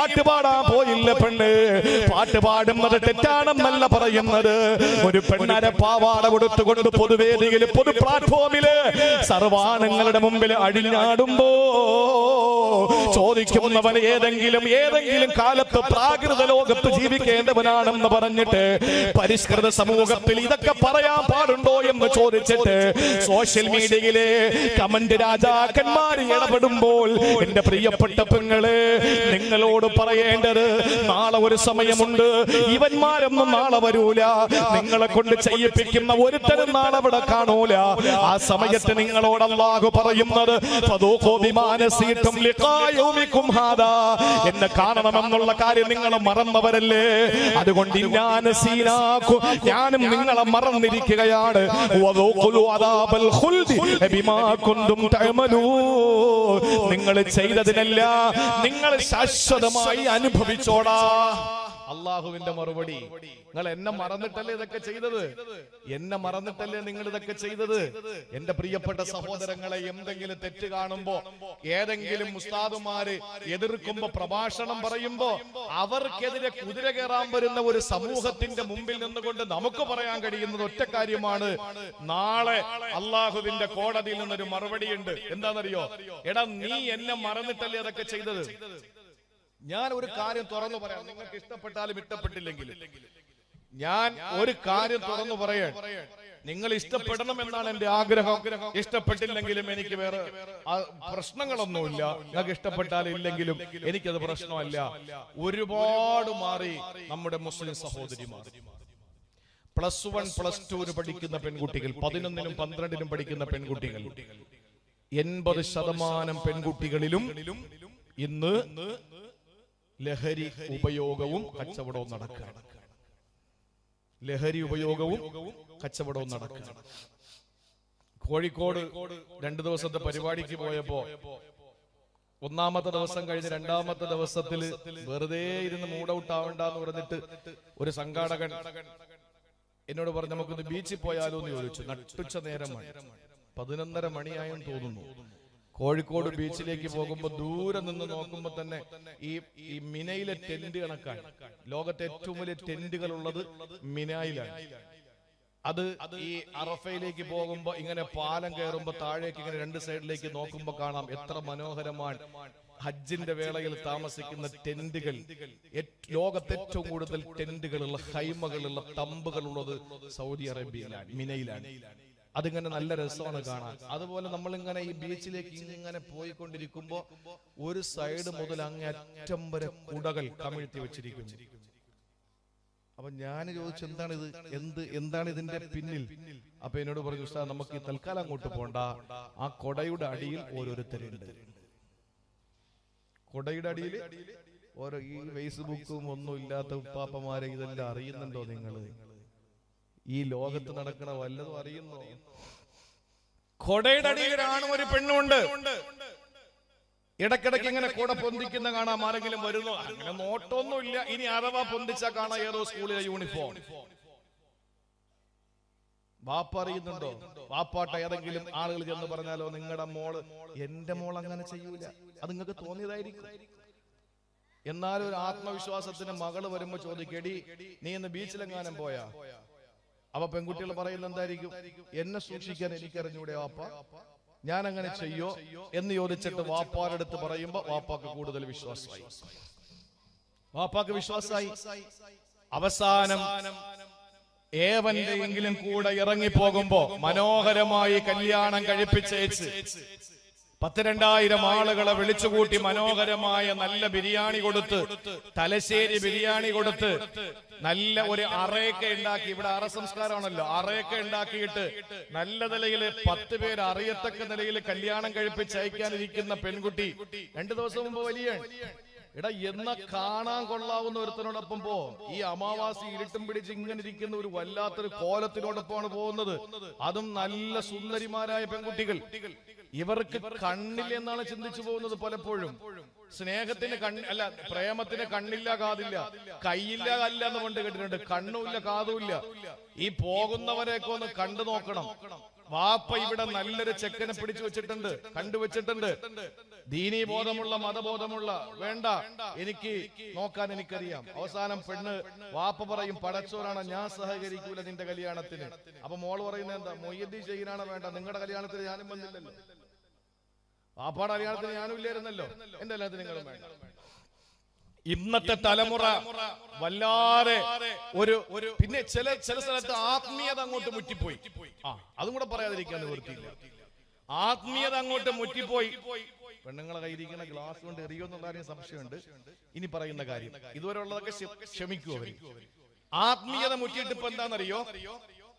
പാട്ട് പാടാൻ പോയില്ല പെണ്ണ്. പാട്ട് പാടുന്നത് തെറ്റാണെന്നല്ല പറയുന്നത്. ഒരു പെണ്ണര പാവാട കൊടുത്തുകൊണ്ട് പൊതുവേദിയിൽ പൊതു പ്ലാറ്റ്ഫോമില് സർവാണങ്ങളുടെ മുമ്പിൽ അഴിഞ്ഞാടുമ്പോ ചോദിക്കുന്നവൻ ഏതെങ്കിലും കാലത്ത് പ്രാകൃത ലോകത്ത് ജീവിക്കേണ്ടവനാണെന്ന് പറഞ്ഞിട്ട് പരിഷ്കൃത സമൂഹത്തിൽ ഇതൊക്കെ പറയാൻ പാടുണ്ടോ എന്ന് ചോദിച്ചിട്ട് സോഷ്യൽ മീഡിയയിലെ കമന്റ് രാജാക്കന്മാർ ഇടപെടുമ്പോൾ എന്റെ പ്രിയപ്പെട്ട പെങ്ങളെ, നിങ്ങളോട് പറയേണ്ടത് നാളെ ഒരു സമയമുണ്ട്. ഇവന്മാരൊന്നും നാളെ വരൂല. നിങ്ങളെ കൊണ്ട് ചെയ്യിപ്പിക്കുന്ന ഒരുത്തരും നാളെ അവിടെ കാണൂല. ആ സമയത്ത് നിങ്ങളോട് അല്ലാഹു പറയുന്നത് എന്നെ കാണണമെന്നുള്ള കാര്യം നിങ്ങൾ മറന്നവരല്ലേ? അതുകൊണ്ട് ഞാനും നിങ്ങളെ മറന്നിരിക്കുകയാണ്. നിങ്ങൾ ചെയ്തതിനല്ല, നിങ്ങൾ ശാശ്വതമായി അനുഭവിച്ചോടാ. അള്ളാഹുവിന്റെ മറുപടി, നിങ്ങൾ എന്നെ മറന്നിട്ടല്ലേ ഇതൊക്കെ ചെയ്തത്? എന്നെ മറന്നിട്ടല്ലേ നിങ്ങൾ ഇതൊക്കെ ചെയ്തത്? എന്റെ പ്രിയപ്പെട്ട സഹോദരങ്ങളെ, എന്തെങ്കിലും തെറ്റ് കാണുമ്പോ, ഏതെങ്കിലും ഉസ്താദുമാര് എതിർക്കുമ്പോ, പ്രഭാഷണം പറയുമ്പോ അവർക്കെതിരെ കുതിര കയറാൻ വരുന്ന ഒരു സമൂഹത്തിന്റെ മുമ്പിൽ നിന്നുകൊണ്ട് നമുക്ക് പറയാൻ കഴിയുന്നത് ഒറ്റ കാര്യമാണ്. നാളെ അള്ളാഹുവിന്റെ കോടതിയിൽ നിന്നൊരു മറുപടിയുണ്ട്. എന്താണെന്നറിയോ? എടാ, നീ എന്നെ മറന്നിട്ടല്ലേ അതൊക്കെ ചെയ്തത്? ഞാൻ ഒരു കാര്യം തുറന്നു പറയാം, നിങ്ങൾക്ക് ഇഷ്ടപ്പെട്ടാലും ഇഷ്ടപ്പെട്ടില്ലെങ്കിലും. ഞാൻ ഒരു കാര്യം തുറന്നു പറയാൻ, നിങ്ങൾ ഇഷ്ടപ്പെടണം എന്നാണ് എന്റെ ആഗ്രഹം. ഇഷ്ടപ്പെട്ടില്ലെങ്കിലും എനിക്ക് വേറെ പ്രശ്നങ്ങളൊന്നുമില്ല. നിങ്ങൾക്ക് ഇഷ്ടപ്പെട്ടാലും ഇല്ലെങ്കിലും എനിക്കത് പ്രശ്നമല്ല. ഒരുപാട് മാറി നമ്മുടെ മുസ്ലിം സഹോദരിമാർ. +1 +2 പഠിക്കുന്ന പെൺകുട്ടികൾ, 11നും 12നും പഠിക്കുന്ന പെൺകുട്ടികൾ, 80% പെൺകുട്ടികളിലും ഇന്ന് ലഹരി ഉപയോഗവും കച്ചവടവും നടക്കുകയാണ്. ലഹരി ഉപയോഗവും കച്ചവടവും നടക്കുകയാണ്. കോഴിക്കോട് 2 ദിവസത്തെ പരിപാടിക്ക് പോയപ്പോ ഒന്നാമത്തെ ദിവസം കഴിഞ്ഞ് 2ാമത്തെ ദിവസത്തിൽ വെറുതെ ഇരുന്ന് മൂഡ് ഔട്ട് ആവണ്ടെന്ന് പറഞ്ഞിട്ട് ഒരു സംഘാടകൻ എന്നോട് പറഞ്ഞു, നമുക്കൊന്ന് ബീച്ചിൽ പോയാലോ എന്ന് ചോദിച്ചു. നട്ടുച്ച നേരമാണ്, 11:30 മണിയായെന്ന് തോന്നുന്നു. കോഴിക്കോട് ബീച്ചിലേക്ക് പോകുമ്പോൾ ദൂരെ നിന്ന് നോക്കുമ്പോൾ തന്നെ ഈ മിനയിലെ ടെന്റ് കണക്കാണ്. ലോകത്തെ ഏറ്റവും വലിയ ടെന്റുകൾ ഉള്ളത് മിനായിലാണ്. അത് ഈ അറഫയിലേക്ക് പോകുമ്പോ ഇങ്ങനെ പാലം കയറുമ്പോ താഴേക്ക് ഇങ്ങനെ 2 സൈഡിലേക്ക് നോക്കുമ്പോ കാണാം എത്ര മനോഹരമാണ് ഹജ്ജിന്റെ വേളയിൽ താമസിക്കുന്ന ടെന്റുകൾ. ലോകത്തെ ഏറ്റവും കൂടുതൽ ടെന്റുകളുള്ള, ഹൈമകളുള്ള, തമ്പുകളുള്ളത് സൗദി അറേബ്യയിലാണ്, മിനയിലാണ്. അതിങ്ങനെ നല്ല രസമാണ് കാണാൻ. അതുപോലെ നമ്മളിങ്ങനെ ഈ ബീച്ചിലേക്ക് ഇങ്ങനെ പോയിക്കൊണ്ടിരിക്കുമ്പോ ഒരു സൈഡ് മുതൽ അങ്ങേ അറ്റം വരെ കുടകൾ കമിഴ്ത്തി വെച്ചിരിക്കുന്നു. അപ്പൊ ഞാൻ ചോദിച്ചു, എന്താണ് ഇതിന്റെ പിന്നിൽ? അപ്പൊ എന്നോട് പറഞ്ഞു, ഉസ്താദ് നമുക്ക് ഈ തൽക്കാലം അങ്ങോട്ട് പോണ്ട, ആ കൊടയുടെ അടിയിൽ ഓരോരുത്തരുണ്ട്. കൊടയുടെ അടിയിൽ ഓരോ, ഈ ഫേസ്ബുക്കും ഒന്നും ഇല്ലാത്ത ഉപ്പാപ്പമാരെ ഇതെല്ലാം അറിയുന്നുണ്ടോ നിങ്ങള്? ഈ ലോകത്ത് നടക്കണ വല്ലതും അറിയുന്നോ? കൊടയുടെ അടിയിലാണ് ഒരു പെണ്ണുണ്ട്. ഇടക്കിടക്ക് ഇങ്ങനെ കൂടെ പൊന്തിക്കുന്ന കാണാം. ആരെങ്കിലും വരുന്നു? അങ്ങനെ നോട്ടൊന്നുമില്ല. ഇനി അഥവാ പൊന്തിച്ചാ കാണാം ഏതോ സ്കൂളിലെ യൂണിഫോം. വാപ്പ അറിയുന്നുണ്ടോ? വാപ്പാട്ട ഏതെങ്കിലും ആളുകൾ എന്ന് പറഞ്ഞാലോ, നിങ്ങളുടെ മോള്, എന്റെ മോൾ അങ്ങനെ ചെയ്യൂല, അത് നിങ്ങൾക്ക് തോന്നിയതായിരിക്കും. എന്നാലും ഒരു ആത്മവിശ്വാസത്തിന് മകള് വരുമ്പോ ചോദിക്കടി, നീ ഇന്ന് ബീച്ചിലെങ്ങാനും പോയാ? അപ്പൊ പെൺകുട്ടികൾ പറയുന്നത് എന്തായിരിക്കും? എന്നെ സൂക്ഷിക്കാൻ എനിക്കറിഞ്ഞൂടെ വാപ്പ, ഞാൻ അങ്ങനെ ചെയ്യോ എന്ന് ചോദിച്ചിട്ട് വാപ്പാരുടെ അടുത്ത് പറയുമ്പോ വാപ്പാക്ക് കൂടുതൽ വിശ്വാസമായി. അവസാനം ഏവന്റെയെങ്കിലും കൂടെ ഇറങ്ങിപ്പോകുമ്പോ മനോഹരമായി കല്യാണം കഴിപ്പിച്ചേച്ച് 10,000-2000 ആളുകളെ വിളിച്ചുകൂട്ടി മനോഹരമായ നല്ല ബിരിയാണി കൊടുത്ത്, തലശ്ശേരി ബിരിയാണി കൊടുത്ത്, നല്ല ഒരു അറയൊക്കെ ഉണ്ടാക്കി. ഇവിടെ അറ സംസ്കാരമാണല്ലോ. അറയൊക്കെ ഉണ്ടാക്കിയിട്ട് നല്ല നിലയിൽ 10 പേര് അറിയത്തക്ക നിലയിൽ കല്യാണം കഴിപ്പിച്ചയക്കാനിരിക്കുന്ന പെൺകുട്ടി 2 ദിവസം മുമ്പ് വലിയ എന്ന കാണാൻ കൊള്ളാവുന്ന ഒരുത്തനോടൊപ്പം പോ. ഈ അമാവാസി ഇരുട്ടും പിടിച്ച് ഇങ്ങനെ ഇരിക്കുന്ന ഒരു വല്ലാത്തൊരു കോലത്തിനോടൊപ്പമാണ് പോകുന്നത്. അതും നല്ല സുന്ദരിമാരായ പെൺകുട്ടികൾ. ഇവർക്ക് കണ്ണില്ല എന്നാണ് ചിന്തിച്ചു പോകുന്നത് പലപ്പോഴും. സ്നേഹത്തിന് അല്ല, പ്രേമത്തിന് കണ്ണില്ല കാതില്ല, കൈയില്ല കല്ല എന്ന് കൊണ്ട് കേട്ടിട്ടുണ്ട്. കണ്ണുമില്ല കാതുമില്ല. ഈ പോകുന്നവരെയൊക്കെ ഒന്ന് കണ്ടു നോക്കണം. വാപ്പ ഇവിടെ നല്ലൊരു ചെക്കനെ പിടിച്ചു വെച്ചിട്ടുണ്ട്, കണ്ടുവച്ചിട്ടുണ്ട്. ദീനീ ബോധമുള്ള മതബോധമുള്ള വേണ്ട, എനിക്ക് നോക്കാൻ എനിക്കറിയാം. അവസാനം പെണ്ണ് വാപ്പ പറയും പടച്ചോനാണ്, ഞാൻ സഹകരിക്കൂല നിന്റെ കല്യാണത്തിന്. അപ്പൊ മോള് പറയുന്നത് എന്താ? മൊയ്യദ്ദീൻ ചെയ്യുന്നതാണ് വേണ്ട, നിങ്ങളുടെ കല്യാണത്തിന് ഞാനും വന്നില്ലല്ലോ, വാപ്പാടെ കല്യാണത്തിന് ഞാനും ഇല്ലായിരുന്നല്ലോ, എന്റെ കല്യാണത്തിന് നിങ്ങളും വേണ്ട. ഇന്നത്തെ തലമുറ വല്ലാതെ പിന്നെ ചില സ്ഥലത്ത് ആത്മീയത അങ്ങോട്ട് മുറ്റിപ്പോയി. അതും കൂടെ പറയാതിരിക്കാൻ നിവൃത്തിയില്ല. ആത്മീയത അങ്ങോട്ട് മുറ്റിപ്പോയി. പെണ്ണുങ്ങളെ കയ്യിരിക്കുന്ന ഗ്ലാസ് കൊണ്ട് എറിയോ എന്നുള്ള കാര്യം സംശയമുണ്ട്. ഇനി പറയുന്ന കാര്യം ഇതുവരെ ഉള്ളതൊക്കെ ക്ഷമിക്കൂ. അവർ ആത്മീയത മുറ്റിയിട്ട് ഇപ്പൊ എന്താണെന്നറിയോ?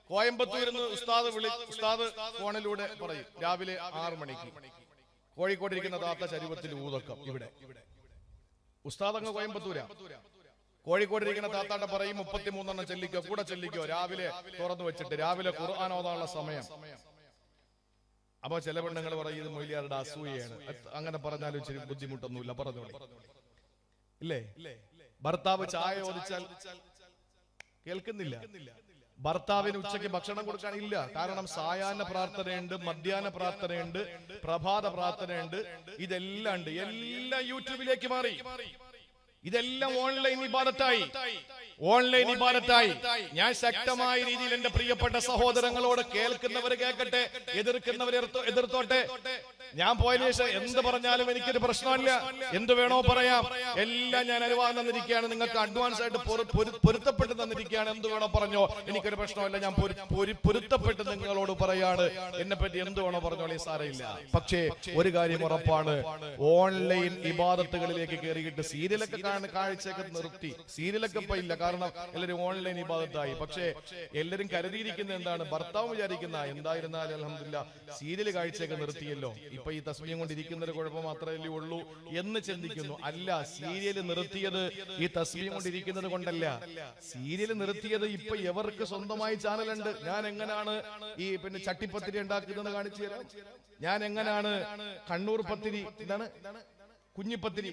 കോയമ്പത്തൂരിന്ന് ഉസ്താദ് ഫോണിലൂടെ പറയും രാവിലെ 6 മണിക്ക് കോഴിക്കോടിരിക്കുന്ന താത്ത ചരുവത്തിൽ ഊതക്കം. ഇവിടെ ഉസ്താദ് അങ്ങ് കോയമ്പത്തൂരാ. കോഴിക്കോടിരിക്കുന്ന താത്താട്ട പറയും 33 ചെല്ലിക്കോ, കൂടെ ചെല്ലിക്കോ, രാവിലെ തുറന്നു വെച്ചിട്ട് രാവിലെ ഖുർആൻ ഓതാനുള്ള സമയം. അപ്പൊ ചില പെണ്ണുങ്ങൾ പറയും ഇത് മൊയ്ലിയാരുടെ അസൂയയാണ്. അങ്ങനെ പറഞ്ഞാലും ഇച്ചിരി ബുദ്ധിമുട്ടൊന്നുമില്ല, പറഞ്ഞോളി. ഇല്ലേ? ഭർത്താവ് ചായ ചോദിച്ചാൽ കേൾക്കുന്നില്ല. ഭർത്താവിന് ഉച്ചയ്ക്ക് ഭക്ഷണം കൊടുക്കാനില്ല. കാരണം സായാഹ്ന പ്രാർത്ഥനയുണ്ട്, മധ്യാഹ്ന പ്രാർത്ഥനയുണ്ട്, പ്രഭാത പ്രാർത്ഥനയുണ്ട്, ഇതെല്ലാം ഉണ്ട്. എല്ലാം യൂട്യൂബിലേക്ക് മാറി. ഇതെല്ലാം ഓൺലൈൻ ഇബാദത്തായി. ഞാൻ ശക്തമായ രീതിയിൽ എന്റെ പ്രിയപ്പെട്ട സഹോദരങ്ങളോട്, കേൾക്കുന്നവർ കേൾക്കട്ടെ, എതിർക്കുന്നവർ എതിർത്തോട്ടെ. ഞാൻ പോയതിനു ശേഷം എന്ത് പറഞ്ഞാലും എനിക്കൊരു പ്രശ്നമില്ല, എന്ത് വേണോ പറയാം. എല്ലാം ഞാൻ അനുവാദം തന്നിരിക്കുകയാണ്, നിങ്ങൾക്ക് അഡ്വാൻസ് ആയിട്ട് പൊരുത്തപ്പെട്ട് തന്നിരിക്കുകയാണ്. എന്ത് വേണോ പറഞ്ഞോ, എനിക്കൊരു പ്രശ്നമില്ല. ഞാൻ പൊരുത്തപ്പെട്ട് നിങ്ങളോട് പറയാണ്, എന്നെ പറ്റി എന്ത് വേണോ പറഞ്ഞോളി, സാരമില്ല. പക്ഷേ ഒരു കാര്യം ഉറപ്പാണ്, ഓൺലൈൻ ഇബാദത്തുകളിലേക്ക് കയറിയിട്ട് സീരിയലൊക്കെ കാഴ്ചയൊക്കെ നിർത്തി. സീരിയലൊക്കെ ഇപ്പൊ ഇല്ല, കാരണം എല്ലാവരും ഓൺലൈൻ ഇബാദത്തായി. പക്ഷേ എല്ലാവരും കരുതിയിരിക്കുന്നത് എന്താണ്? ഭർത്താവ് വിചാരിക്കുന്ന എന്തായിരുന്നാലും അൽഹംദുലില്ലാ സീരിയൽ കാഴ്ചയൊക്കെ നിർത്തിയല്ലോ, ഇപ്പൊ ഈ തസ്ബീഹ് കൊണ്ടിരിക്കുന്നൊരു കുഴപ്പം മാത്രമല്ലേ ഉള്ളൂ എന്ന് ചിന്തിക്കുന്നു. അല്ല, സീരിയൽ നിർത്തിയത് ഈ തസ്ബീഹ് കൊണ്ടിരിക്കുന്നത് കൊണ്ടല്ല. സീരിയൽ നിർത്തിയത് ഇപ്പൊ എവർക്ക് സ്വന്തമായി ചാനലുണ്ട്. ഞാൻ എങ്ങനെയാണ് ഈ പിന്നെ ചട്ടിപ്പത്തിരി ഉണ്ടാക്കുന്നത് കാണിച്ചു തരാം. ഞാൻ എങ്ങനെയാണ് കണ്ണൂർ പത്തിരി, ഇതാണ് കുഞ്ഞിപ്പത്തിരി,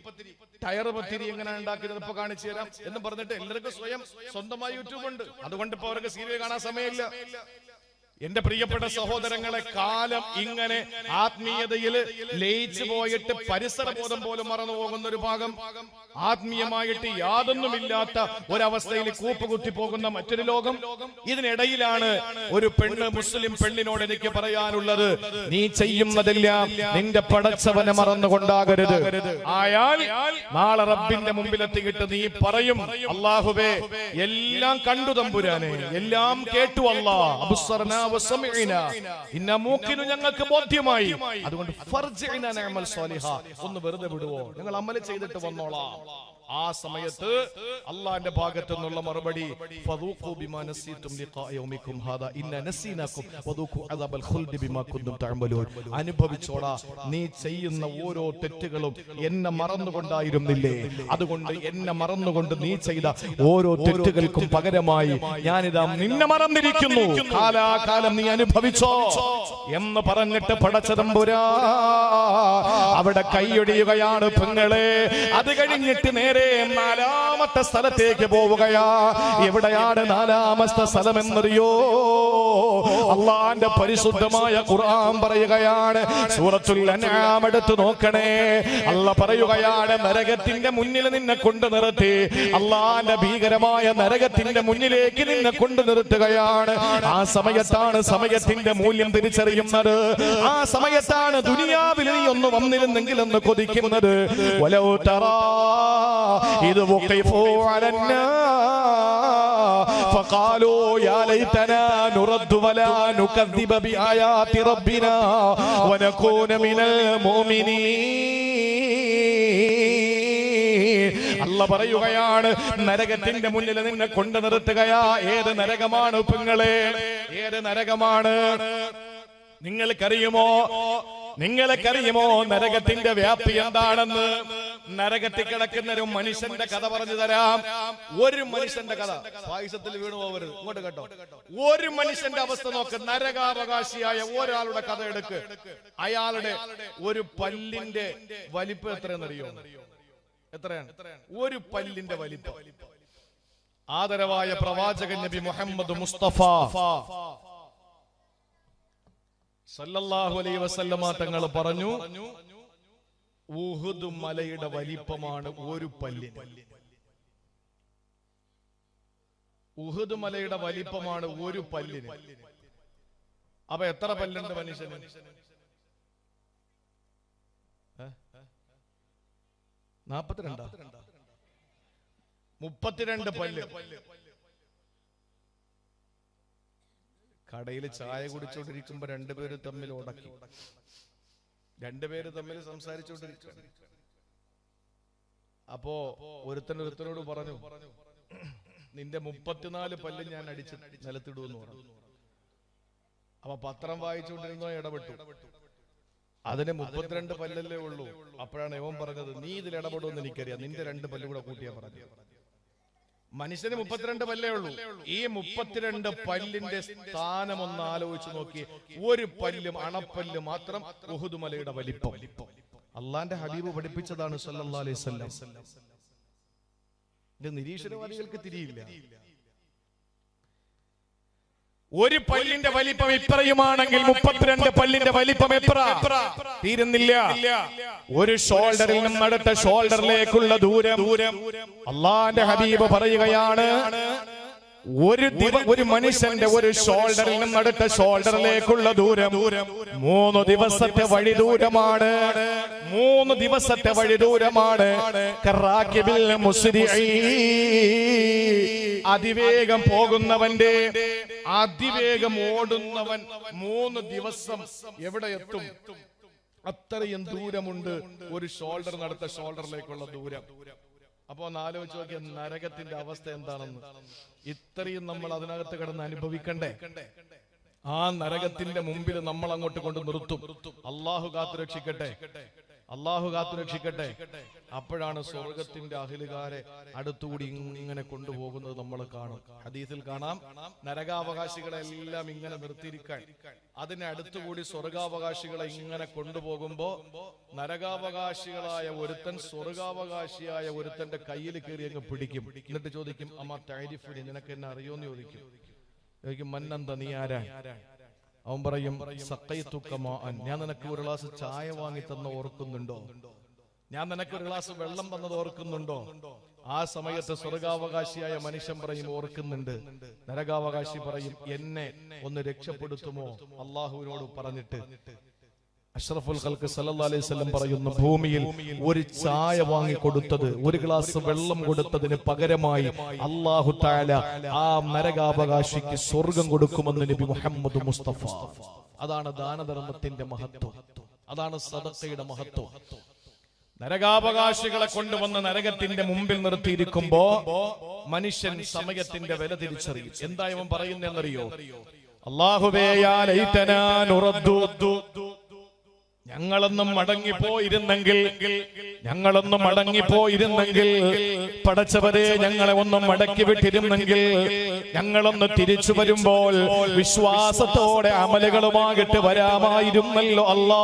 ടയർ പത്തിരി എങ്ങനെയാണ് ഉണ്ടാക്കുന്നത് ഇപ്പൊ കാണിച്ചു തരാം എന്ന് പറഞ്ഞിട്ട് എല്ലാവർക്കും സ്വന്തമായി യൂട്യൂബ് ഉണ്ട്. അതുകൊണ്ട് ഇപ്പൊ അവർക്ക് സീരിയൽ കാണാൻ സമയമില്ല. എന്റെ പ്രിയപ്പെട്ട സഹോദരങ്ങളെ, കാലം ഇങ്ങനെ ആത്മീയതയിൽ ലയിച്ചു പോയിട്ട് പരിസരബോധം പോലും മറന്നു പോകുന്ന ഒരു ഭാഗം, ആത്മീയമായിട്ട് യാതൊന്നുമില്ലാത്ത ഒരവസ്ഥയിൽ കൂപ്പുകുത്തി പോകുന്ന മറ്റൊരു ലോകം. ഇതിനിടയിലാണ് ഒരു പെണ്ണ്, മുസ്ലിം പെണ്ണിനോട് എനിക്ക് പറയാനുള്ളത്, നീ ചെയ്യുന്നതെല്ലാം നിന്റെ പടച്ചവനെ മറന്നുകൊണ്ടാകരുത്. ആയാൽ നാളെ റബ്ബിന്റെ മുമ്പിലെത്തിയിട്ട് നീ പറയും, അല്ലാഹുവേ എല്ലാം കണ്ടു തമ്പുരാനെ, എല്ലാം കേട്ടു അല്ലാഹ്, അബ്സർനാ ഞങ്ങൾക്ക് ബോധ്യമായി. അതുകൊണ്ട് ഒന്ന് വെറുതെ വിടുവോ, ഞങ്ങൾ അമല് ചെയ്തിട്ട് വന്നോളാം. ആ സമയത്ത് അള്ളാന്റെ ഭാഗത്തു നിന്നുള്ള മറുപടി, അനുഭവിച്ചോടാ, നീ ചെയ്യുന്ന ഓരോ തെറ്റുകളും എന്നെ മറന്നുകൊണ്ടായിരുന്നില്ലേ? അതുകൊണ്ട് എന്നെ മറന്നുകൊണ്ട് നീ ചെയ്ത ഓരോ തെറ്റുകൾക്കും പകരമായി ഞാനിതാ നിന്നെ മറന്നിരിക്കുന്നു, കാലാകാലം നീ അനുഭവിച്ചോ എന്ന് പറഞ്ഞിട്ട് പടച്ചതമ്പുരാ അവിടെ കൈയൊടിയുകയാണ് പെങ്ങളെ. അത് കഴിഞ്ഞിട്ട് നേരെ 4ാമത്തെ സ്ഥലത്തേക്ക് പോവുകയാ. എവിടെയാണ് 4ാമത്തെ സ്ഥലം എന്നറിയോ? അള്ളാന്റെ പരിശുദ്ധമായ ഖുർആൻ പറയുകയാണ്, സൂറത്തുൽ അൻആം എടുത്ത് നോക്കണേ. അല്ലാഹ് പറയുകയാണ്, നരകത്തിന്റെ മുന്നിൽ നിന്നെ കൊണ്ടു നിർത്തി, അള്ളാന്റെ ഭീകരമായ നരകത്തിന്റെ മുന്നിലേക്ക് നിന്നെ കൊണ്ടു നിർത്തുകയാണ്. ആ സമയത്താണ് സമയത്തിന്റെ മൂല്യം തിരിച്ചറിയുന്നത്. ആ സമയത്താണ് ദുനിയാവിൽ നീ ഒന്ന് വന്നിരുന്നെങ്കിൽ എന്ന് കൊതിക്കുന്നത്. വലൗ തറാ ഇത് വഖിഫു അലന്നാ ഫഖാലൂ യാ ലൈതനാ നുറദ്ദു വലാ നുകദ്ദിബ ബിആയാതി റബ്ബിനാ വനകൂന മിനൽ മുഅ്മിനീൻ. അല്ലാഹ് പറയുകയാണ്, നരകത്തിന്റെ മുന്നിൽ നിന്നെ കൊണ്ടു നിർത്തുകയാ. ഏത് നരകമാണ് പെങ്ങളെ? ഏത് നരകമാണ്? നിങ്ങൾക്കറിയുമോ നരകത്തിന്റെ വ്യാപ്തി എന്താണെന്ന്? നരകത്തിൽ കിടക്കുന്ന ഒരു മനുഷ്യന്റെ കഥ പറഞ്ഞു തരാം. ഒരു മനുഷ്യന്റെ കഥ, പായസത്തിൽ വീണു പോവരുത്, ഇങ്ങോട്ട് കേട്ടോ. ഒരു മനുഷ്യന്റെ അവസ്ഥ നോക്ക്. നരകാവകാശിയായ ഒരാളുടെ കഥ എടുക്ക്. അയാളുടെ ഒരു പല്ലിന്റെ വലിപ്പം എത്രയെന്നറിയോ? എത്രയാണ് ഒരു പല്ലിന്റെ വലിപ്പം? ആദരവായ പ്രവാചകൻ നബി മുഹമ്മദ് മുസ്തഫ സല്ലല്ലാഹു അലൈഹി വസല്ലമ തങ്ങൾ പറഞ്ഞു, ഉഹുദ് മലയുടെ വലിപ്പമാണ് ഒരു പല്ലിന്. ഉഹുദ് മലയുടെ വലിപ്പമാണ് ഒരു പല്ലിന്. അപ്പൊ എത്ര പല്ലുണ്ട് മനുഷ്യന്? 32 പല്ല്. കടയിൽ ചായ കുടിച്ചോണ്ടിരിക്കുമ്പോ രണ്ടുപേര് തമ്മിൽ ഉടക്കി, രണ്ടുപേര് തമ്മിൽ സംസാരിച്ചോണ്ടിരിക്കും. അപ്പോ ഒരുത്തനോട് പറഞ്ഞു, നിന്റെ 34 പല്ല് ഞാൻ അടിച്ച് നിലത്തിടുമെന്ന് പറഞ്ഞു. അപ്പൊ പത്രം വായിച്ചുകൊണ്ടിരുന്നോ ഇടപെട്ടു. അതിന് 32 പല്ലല്ലേ ഉള്ളൂ. അപ്പോഴാണ് ഇവൻ പറഞ്ഞത്, നീ ഇതിൽ ഇടപെടുമെന്ന് എനിക്കറിയാം, നിന്റെ 2 പല്ല് കൂടെ കൂട്ടിയാ പറഞ്ഞു. മനുഷ്യന് 32 പല്ലേ ഉള്ളൂ. ഈ 32 പല്ലിന്റെ സ്ഥാനം ഒന്ന് ആലോചിച്ച് നോക്കി. ഒരു പല്ലും അണപ്പല്ല് മാത്രം ഉഹുദ് മലയുടെ വലിപ്പം. അള്ളാന്റെ ഹബീബ് പഠിപ്പിച്ചതാണ് സല്ലല്ലാഹു അലൈഹി വസല്ലം. ഇത് നിരീശ്വരവാദികൾക്ക് തിരിയില്ല. ഒരു പല്ലിന്റെ വലിപ്പം ഇത്രയുമാണെങ്കിൽ 32 പല്ലിന്റെ വലിപ്പം എത്ര? തീരുന്നില്ല. ഒരു ഷോൾഡറിൽ നിന്നും അടുത്ത ഷോൾഡറിലേക്കുള്ള ദൂരം അള്ളാന്റെ ഹബീബ് പറയുകയാണ്, ഒരു മനുഷ്യന്റെ ഒരു ഷോൾഡറിൽ നിന്നും അടുത്ത ഷോൾഡറിലേക്കുള്ള ദൂരം 3 ദിവസത്തെ വഴി ദൂരമാണ്. 3 ദിവസത്തെ വഴി ദൂരമാണ്. അതിവേഗം പോകുന്നവന്റെ, അതിവേഗം ഓടുന്നവൻ 3 ദിവസം എവിടെ എത്തും? അത്രയും ദൂരമുണ്ട് ഒരു ഷോൾഡർ നടത്ത ഷോൾഡറിലേക്കുള്ള ദൂരം. അപ്പൊ ഒന്ന് ആലോചിച്ച് നോക്കിയ നരകത്തിന്റെ അവസ്ഥ എന്താണെന്ന്. ഇത്രയും നമ്മൾ അതിനകത്ത് കിടന്ന് അനുഭവിക്കണ്ടേ? ആ നരകത്തിന്റെ മുമ്പിൽ നമ്മൾ അങ്ങോട്ട് കൊണ്ട് നിർത്തും. അള്ളാഹു കാത്തുരക്ഷിക്കട്ടെ, അള്ളാഹു കാത്തുരക്ഷിക്കട്ടെ. അപ്പോഴാണ് സ്വർഗത്തിന്റെ അഹിലുകാരെ അടുത്തുകൂടി ഇങ്ങനെ കൊണ്ടുപോകുന്നത് നമ്മൾ കാണും. ഹദീസിൽ കാണാം, നരകാവകാശികളെല്ലാം ഇങ്ങനെ നിർത്തിയിരിക്കാൻ, അതിനെ അടുത്തുകൂടി സ്വർഗാവകാശികളെ ഇങ്ങനെ കൊണ്ടുപോകുമ്പോ നരകാവകാശികളായ ഒരുത്തൻ സ്വർഗാവകാശിയായ ഒരുത്തന്റെ കയ്യിൽ കയറി അങ്ങ് പിടിക്കും. എന്നിട്ട് ചോദിക്കും, അമ്മ തൈരിഫിനി, നിനക്ക് എന്നെ അറിയോന്ന് ചോദിക്കും. മന്നന്ത, നീ ആരാ? അവൻ പറയും, ഞാൻ നിനക്ക് ഒരു ഗ്ലാസ് ചായ വാങ്ങി തന്ന ഓർക്കുന്നുണ്ടോ? ഞാൻ നിനക്ക് ഒരു ഗ്ലാസ് വെള്ളം തന്നത് ഓർക്കുന്നുണ്ടോ? ആ സമയത്ത് സ്വർഗാവകാശിയായ മനുഷ്യൻ പറയും, ഓർക്കുന്നുണ്ട്. നരകാവകാശി പറയും, എന്നെ ഒന്ന് രക്ഷപ്പെടുത്തുമോ അള്ളാഹുവിനോട് പറഞ്ഞിട്ട്. അഷ്റഫുൽ ഖൽഖ് സല്ലല്ലാഹു അലൈഹി വസല്ലം പറയുന്നു, ഭൂമിയിൽ ഒരു ചായ വാങ്ങി കൊടുത്തത്, ഒരു ഗ്ലാസ് വെള്ളം കൊടുത്തതിന് പകരമായി അല്ലാഹു തആല ആ നരകാവകാശിക്ക് സ്വർഗം കൊടുക്കുമെന്ന് നബി മുഹമ്മദ് മുസ്തഫ. അതാണ് ദാനധർമ്മത്തിന്റെ മഹത്വം, അതാണ് സദഖയുടെ മഹത്വം. നരകാവകാശികളെ കൊണ്ടുവന്ന് നരകത്തിന്റെ മുമ്പിൽ നിർത്തിയിരിക്കുമ്പോ മനുഷ്യൻ സമയത്തിന്റെ വില തിരിച്ചറിയും. എന്താ ഇവൻ പറയുന്നതെന്നറിയോ? അല്ലാഹുവേ യാ ലൈതനാ നുറദ്ദു, ഞങ്ങളൊന്നും മടങ്ങിപ്പോയിരുന്നെങ്കിൽ, ഞങ്ങളൊന്നും മടങ്ങിപ്പോയിരുന്നെങ്കിൽ, പടച്ചവരെ ഞങ്ങളെ ഒന്നും മടക്കി വിട്ടിരുന്നെങ്കിൽ, ഞങ്ങളൊന്ന് തിരിച്ചു വരുമ്പോൾ വിശ്വാസത്തോടെ അമലുകളുമായിട്ട് വരാമായിരുന്നല്ലോ അല്ലാ.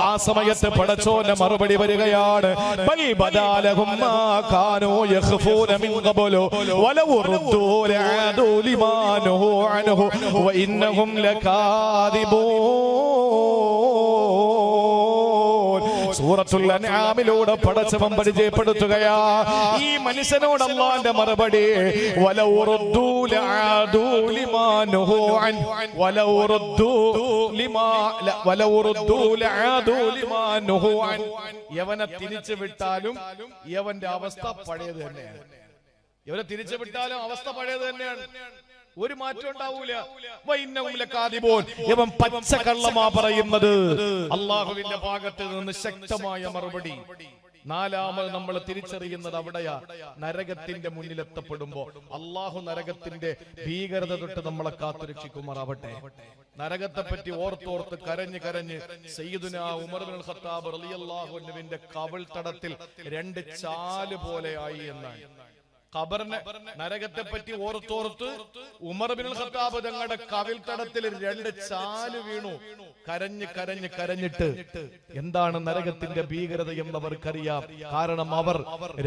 ആ സമയത്ത് പടച്ചോന്റെ മറുപടി വരികയാണ്, ബൽ ബദാലഹും മാ കാനൂ യഖ്ഫൂന മിൻ ഖബ്ലു വലൗ റുദ്ദൂ ലആദൂ ലിമാ നഹൂ അൻഹു വഇന്നഹും ലകാദിബൂൻ. സൂറത്തുൽ അൻആമിലൂടെ പടച്ചവൻ പരിചയപ്പെടുത്തുകയാ ഈ മനുഷ്യനോട് അല്ലാഹുവിന്റെ മറുപടി, വലൗ റുദ്ദൂ ലആദൂ ലിമാ നഹൂ അൻഹു വലൗ റുദ്ദൂ ലആദൂ ലിമാ നഹൂ അൻഹു. യവനെ തിരിച്ചു വിട്ടാലും യവന്റെ അവസ്ഥ പഴയത് തന്നെയാണ്. ഇവരെ തിരിച്ചു വിട്ടാലും അവസ്ഥ പഴയത് തന്നെയാണ്, ഒരു മാറ്റം ഉണ്ടാവൂല. ഇവൻ പച്ചക്കള്ളമാ പറയുന്നത്. അള്ളാഹുവിന്റെ ഭാഗത്ത് നിന്ന് ശക്തമായ മറുപടി. നാലാമത് നമ്മൾ തിരിച്ചറിയുന്നത് അവിടെയാ, നരകത്തിന്റെ മുന്നിലെത്തപ്പെടുമ്പോ അള്ളാഹു നരകത്തിന്റെ ഭീകരത തൊട്ട് നമ്മളെ കാത്തുരക്ഷിക്കുമാറാവട്ടെ. നരകത്തെ പറ്റി ഓർത്തോർത്ത് കരഞ്ഞ് കരഞ്ഞ് സയ്യിദുനാ ഉമർ ഇബ്നുൽ ഖത്താബ് റളിയല്ലാഹു അൻഹുവിന്റെ കവിൾ തടത്തിൽ 2 ചാല് പോലെ ആയി എന്നാണ്. ഖബറിനെ, നരകത്തെ പറ്റി ഓർത്തോർത്ത് ഉമർ ഇബ്നുൽ ഖത്താബ് തങ്ങളുടെ കവിൾ തടത്തിൽ 2 ചാല് വീണു. കരഞ്ഞ് കരഞ്ഞ് കരഞ്ഞിട്ട് എന്താണ് നരകത്തിന്റെ ഭീകരത എന്നവർക്കറിയാം. കാരണം അവർ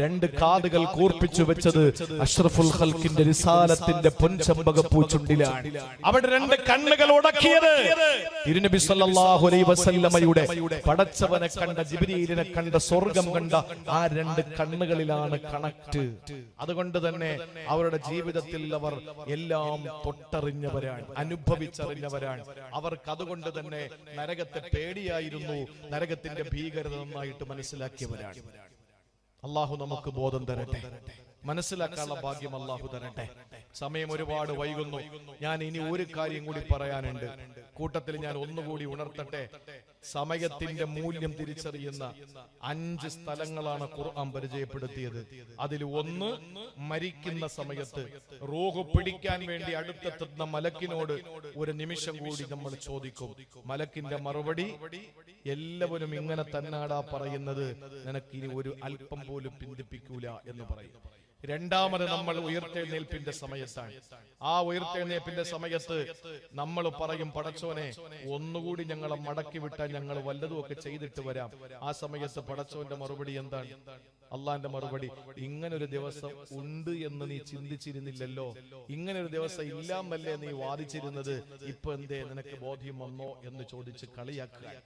2 കാതുകൾ കൂർപ്പിച്ചു വെച്ചത് അഷ്റഫുൽ ഖൽഖിന്റെ റിസാലത്തിന്റെ പൊൻചമ്പകപ്പൂ ചുണ്ടിലാണ്. അവിടെ 2 കണ്ണുകൾ ഉടക്കിയത് തിരുനബി സല്ലല്ലാഹു അലൈഹി വസല്ലമയുടെ പടച്ചവനെ കണ്ട, ജിബ്രീലിനെ കണ്ട, സ്വർഗം കണ്ട ആ 2 കണ്ണുകളിലാണ് കണക്ട്. അതുകൊണ്ട് തന്നെ അവരുടെ ജീവിതത്തിൽ അവർ എല്ലാം തൊട്ടറിഞ്ഞവരാണ്, അനുഭവിച്ചറിഞ്ഞവരാണ്. അവർക്ക് അതുകൊണ്ട് തന്നെ നരകത്തെ പേടിയായിരുന്നു, നരകത്തിന്റെ ഭീകരത നന്നായിട്ട് മനസ്സിലാക്കിയവരാണ്. അള്ളാഹു നമുക്ക് ബോധം തരട്ടെ, മനസ്സിലാക്കാനുള്ള ഭാഗ്യം അള്ളാഹു തരട്ടെ. സമയം ഒരുപാട് വൈകുന്നു. ഞാൻ ഇനി ഒരു കാര്യം കൂടി പറയാനുണ്ട്. കൂട്ടത്തിൽ ഞാൻ ഒന്നുകൂടി ഉണർത്തട്ടെ. സമയത്തിന്റെ മൂല്യം തിരിച്ചറിയുന്ന 5 സ്ഥലങ്ങളാണ് ഖുർആൻ പരിചയപ്പെടുത്തിയത്. അതിൽ ഒന്ന്, മരിക്കുന്ന സമയത്ത് റൂഹ് പിടിക്കാൻ വേണ്ടി അടുത്തെത്തുന്ന മലക്കിനോട് ഒരു നിമിഷം കൂടി നമ്മൾ ചോദിക്കും. മലക്കിന്റെ മറുപടി എല്ലാവരും ഇങ്ങനെ തന്നാടാ പറയുന്നത്, നിനക്കിനി ഒരു അല്പം പോലും പിന്തിപ്പിക്കൂല എന്ന് പറയും. രണ്ടാമത് നമ്മൾ ഉയർത്തെഴുന്നേൽപ്പിന്റെ സമയത്താണ്. ആ ഉയർത്തെഴുന്നേൽപ്പിന്റെ സമയത്ത് നമ്മൾ പറയും, പടച്ചോനെ ഒന്നുകൂടി ഞങ്ങളെ മടക്കി വിട്ടാൽ ഞങ്ങൾ വല്ലതും ഒക്കെ ചെയ്തിട്ട് വരാം. ആ സമയത്ത് പടച്ചോന്റെ മറുപടി എന്താണ്? അള്ളാന്റെ മറുപടി, ഇങ്ങനൊരു ദിവസം ഉണ്ട് എന്ന് നീ ചിന്തിച്ചിരുന്നില്ലല്ലോ, ഇങ്ങനൊരു ദിവസം ഇല്ലാന്നല്ലേ നീ വാദിച്ചിരുന്നത്, ഇപ്പൊ എന്തേ നിനക്ക് ബോധ്യം വന്നോ എന്ന് ചോദിച്ച് കളിയാക്കുക.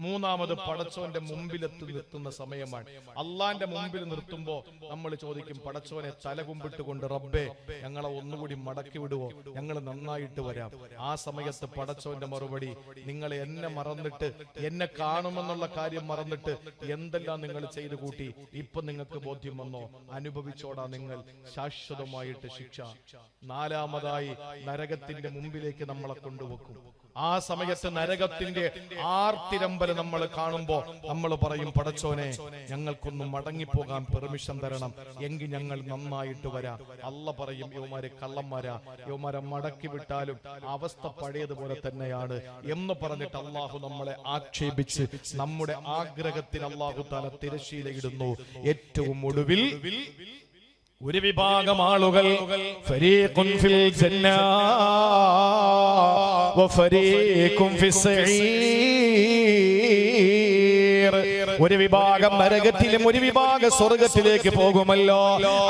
മൂന്നാമത് പടച്ചോന്റെ മുമ്പിലെത്തി നിർത്തുന്ന സമയമാണ്. അള്ളാന്റെ മുമ്പിൽ നിർത്തുമ്പോ നമ്മൾ ചോദിക്കും, പടച്ചോനെ തലകുമ്പിട്ടുകൊണ്ട്, റബ്ബേ ഞങ്ങളെ ഒന്നുകൂടി മടക്കി വിടുവോ, ഞങ്ങൾ നന്നായിട്ട് വരാം. ആ സമയത്ത് പടച്ചോന്റെ മറുപടി, നിങ്ങൾ എന്നെ മറന്നിട്ട്, എന്നെ കാണുമെന്നുള്ള കാര്യം മറന്നിട്ട് എന്തെല്ലാം നിങ്ങൾ ചെയ്തു കൂട്ടി, ഇപ്പൊ നിങ്ങൾക്ക് ബോധ്യം വന്നോ, അനുഭവിച്ചോടാ നിങ്ങൾ ശാശ്വതമായിട്ട് ശിക്ഷ. നാലാമതായി നരകത്തിന്റെ മുമ്പിലേക്ക് നമ്മളെ കൊണ്ടുവെക്കും. ആ സമയത്ത് നരകത്തിന്റെ ആർത്തിരമ്പല് നമ്മൾ കാണുമ്പോ നമ്മൾ പറയും, പടച്ചോനെ ഞങ്ങൾക്കൊന്നും മടങ്ങിപ്പോകാൻ പെർമിഷൻ തരണം, എങ്കിൽ ഞങ്ങൾ നന്നായിട്ട് വരാം. അല്ല പറയും, യൗമാരെ കള്ളന്മാരാ, യൗമാരെ മടക്കി വിട്ടാലും അവസ്ഥ പഴയതുപോലെ തന്നെയാണ് എന്ന് പറഞ്ഞിട്ട് അള്ളാഹു നമ്മളെ ആക്ഷേപിച്ച് നമ്മുടെ ആഗ്രഹത്തിൽ അള്ളാഹു തആല തിരശ്ശീലയിടുന്നു. ഏറ്റവും ഒടുവിൽ ഒരു വിഭാഗം ആളുകൾ ഫരീഖുൻ ഫിൽ ജന്ന വഫരീഖുൻ ഫിസ് സഈർ. ഒരു വിഭാഗം നരകത്തിലും ഒരു വിഭാഗം സ്വർഗത്തിലേക്ക് പോകുമല്ലോ.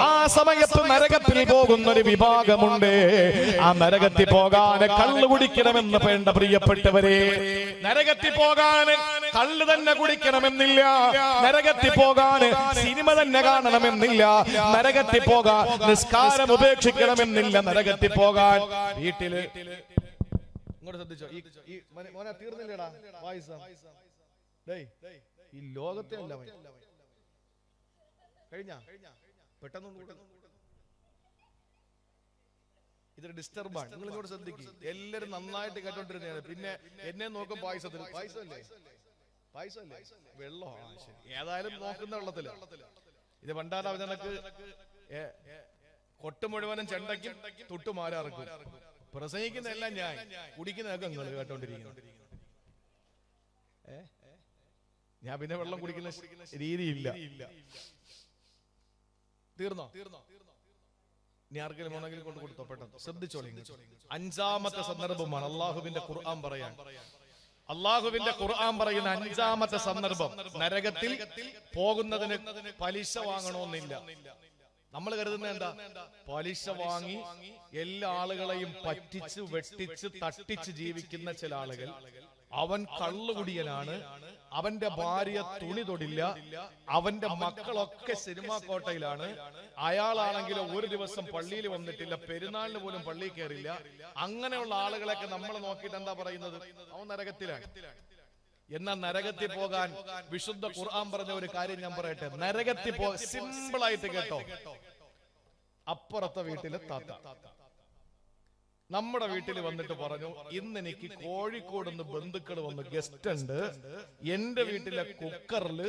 ആ സമയത്ത് നരകത്തിൽ പോകുന്ന ഒരു വിഭാഗമുണ്ട്. ആ നരകത്തിൽ പോകാൻ കള്ള് കുടിക്കണമെന്ന് വേണ്ട പ്രിയപ്പെട്ടവരെ. നരകത്തിൽ പോകാൻ കള്ള് തന്നെ കുടിക്കണമെന്നില്ല, നരകത്തിൽ പോകാൻ സിനിമ തന്നെ കാണണമെന്നില്ല, നരകത്തിൽ പോകാൻ നിസ്കാരം ഉപേക്ഷിക്കണമെന്നില്ല, നരകത്തിൽ പോകാൻ വീട്ടില്. ഇങ്ങോട്ട് ശ്രദ്ധിച്ചോ, ഈ മോനെ തീർന്നില്ലടാ വായിസം. ഈ ലോകത്തെ അല്ല കഴിഞ്ഞ പെട്ടെന്ന് ഇതൊരു ഡിസ്റ്റർബാണ്. നിങ്ങൾ ഇങ്ങോട്ട് ശ്രദ്ധിക്കും. എല്ലാരും നന്നായിട്ട് കേട്ടോണ്ടിരുന്നതാണ്. പിന്നെ എന്നെ നോക്കും, പായസത്തിൽ പായസമല്ലേ, പായസമല്ലേ, വെള്ളോ, ഏതായാലും നോക്കുന്ന വെള്ളത്തില്. ഇത് പണ്ടാല അവനക്ക് കൊട്ട് മുഴുവനും ചെണ്ടയ്ക്കും തൊട്ടുമാരാർക്കും. പ്രസംഗിക്കുന്നതെല്ലാം ഞാൻ, കുടിക്കുന്നതൊക്കെ നിങ്ങൾ കേട്ടോണ്ടിരിക്കുന്നു. ഞാൻ പിന്നെ വെള്ളം കുടിക്കുന്ന രീതിയില്ല. തീർന്നോ? ഇനി ആർക്കെങ്കിലും ഉണ്ടെങ്കിൽ കൊണ്ട് കൊടുത്തോ, പെട്ടെന്ന് ശ്രദ്ധിച്ചോളി. 5ാമത്തെ സന്ദർഭമാണ് അള്ളാഹുവിന്റെ ഖുർആൻ പറയാൻ. അള്ളാഹുവിന്റെ ഖുർആൻ പറയുന്ന 5ാമത്തെ സന്ദർഭം, നരകത്തിൽ പോകുന്നതിന് പലിശ വാങ്ങണമെന്നില്ല. നമ്മൾ കരുതുന്നത് എന്താ? പലിശ വാങ്ങി എല്ലാ ആളുകളെയും പറ്റിച്ച് വെട്ടിച്ച് തട്ടിച്ച് ജീവിക്കുന്ന ചില ആളുകൾ. അവൻ കള്ളുകുടിയനാണ്, അവന്റെ ഭാര്യ തുണി തൊടില്ല, അവന്റെ മക്കളൊക്കെ സിനിമാ കോട്ടയിലാണ്, അയാളാണെങ്കിൽ ഒരു ദിവസം പള്ളിയിൽ വന്നിട്ടില്ല, പെരുന്നാളിന് പോലും പള്ളിയിൽ കയറില്ല. അങ്ങനെയുള്ള ആളുകളൊക്കെ നമ്മൾ നോക്കിയിട്ട് എന്താ പറയുന്നത്? അവൻ നരകത്തിലാണ്. എന്നാൽ നരകത്തിൽ പോകാൻ വിശുദ്ധ ഖുർആൻ പറഞ്ഞ ഒരു കാര്യം ഞാൻ പറയട്ടെ. നരകത്തിൽ സിമ്പിൾ ആയിട്ട് കേട്ടോ. അപ്പുറത്തെ വീട്ടിലെ താത്ത നമ്മുടെ വീട്ടിൽ വന്നിട്ട് പറഞ്ഞു, ഇന്ന് എനിക്ക് കോഴിക്കോട് നിന്ന് ബന്ധുക്കൾ വന്ന് ഗസ്റ്റ് ഉണ്ട്, എന്റെ വീട്ടിലെ കുക്കറിൽ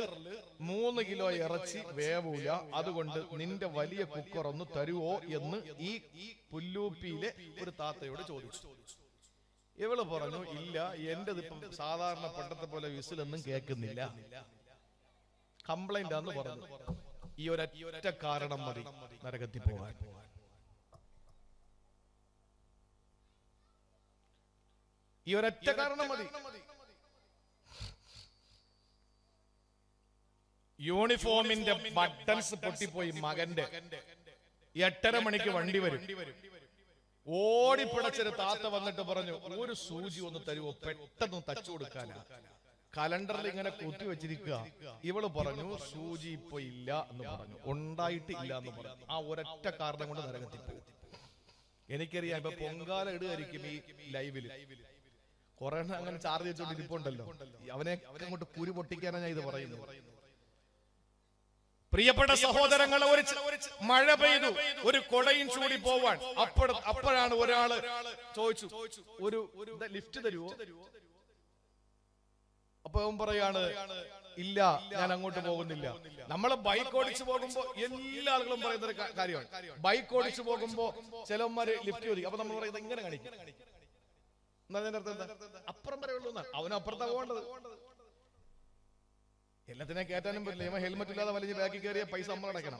3 കിലോ ഇറച്ചി വേവൂല, അതുകൊണ്ട് നിന്റെ വലിയ കുക്കർ ഒന്ന് തരുവോ എന്ന് ഈ പുല്ലൂപ്പിയിലെ ഒരു താത്തയോട് ചോദിച്ചു. ഇവള് പറഞ്ഞു, ഇല്ല, എന്റേത് ഇപ്പം സാധാരണ പണ്ടത്തെ പോലെ വിസിലൊന്നും കേൾക്കുന്നില്ല, കംപ്ലൈന്റ് ആന്ന് പറഞ്ഞു. ഈ ഒരൊറ്റ കാരണം മതി നരകത്തിൽ പോകാൻ. ഈ ഒരൊറ്റ കാരണം മതി. യൂണിഫോമിന്റെ ബട്ടൺസ് പൊട്ടിപ്പോയി മകന്റെ. 8:30 മണിക്ക് വണ്ടി വരും. ഓടിപ്പിടച്ചൊരു താത്ത വന്നിട്ട് പറഞ്ഞു, ഒരു സൂചി ഒന്ന് തരുമോ, പെട്ടെന്ന് തച്ചു കൊടുക്കാനാ. കലണ്ടറിൽ ഇങ്ങനെ കുത്തി വെച്ചിരിക്കുക. ഇവള് പറഞ്ഞു സൂചി ഇപ്പൊ ഇല്ല എന്ന് പറഞ്ഞു, ഉണ്ടായിട്ടില്ല എന്ന് പറഞ്ഞു. ആ ഒരൊറ്റ കാരണം കൊണ്ട് നരകത്തിൽ പോകും. എനിക്കറിയാം, ഇപ്പൊ പൊങ്കാല ഇടുകയായിരിക്കും ഈ ലൈവില്. കുറെ അങ്ങനെ ചാർജ് വെച്ചോണ്ട് ഇരിപ്പുണ്ടല്ലോ. അവനെ അങ്ങോട്ട് കുരു പൊട്ടിക്കാനാണ് ഞാൻ ഇത് പറയുന്നത്. പ്രിയപ്പെട്ട സഹോദരങ്ങളെ, ഒരു മഴ പെയ്തു, ഒരു കൊടയും ചൂടി പോവാൻ. അപ്പോഴാണ് ഒരാള് ചോദിച്ചു, ഒരു ലിഫ്റ്റ് തരുവോ? അപ്പൊ അവൻ പറയാണ്, ഇല്ല, ഞാൻ അങ്ങോട്ട് പോകുന്നില്ല. നമ്മള് ബൈക്ക് ഓടിച്ചു പോകുമ്പോ എല്ലാ ആളുകളും പറയുന്ന ഒരു കാര്യമാണ്, ബൈക്ക് ഓടിച്ചു പോകുമ്പോ ചിലവന്മാര് ലിഫ്റ്റ് ചോദിക്കും. അപ്പൊ നമ്മൾ പറയുന്നത് ഇങ്ങനെ കാണിക്കും. അപ്പുറം പറയുള്ളൂ എന്നാണ്. അവനപ്പുറത്താ പോകേണ്ടത്. എല്ലാത്തിനെ കയറ്റാനും പറ്റില്ല. ഇവൻ ഹെൽമെറ്റ് ഇല്ലാതെ വലിയ ബാക്കിൽ കയറിയ പൈസ നമ്മൾ അടയ്ക്കണം.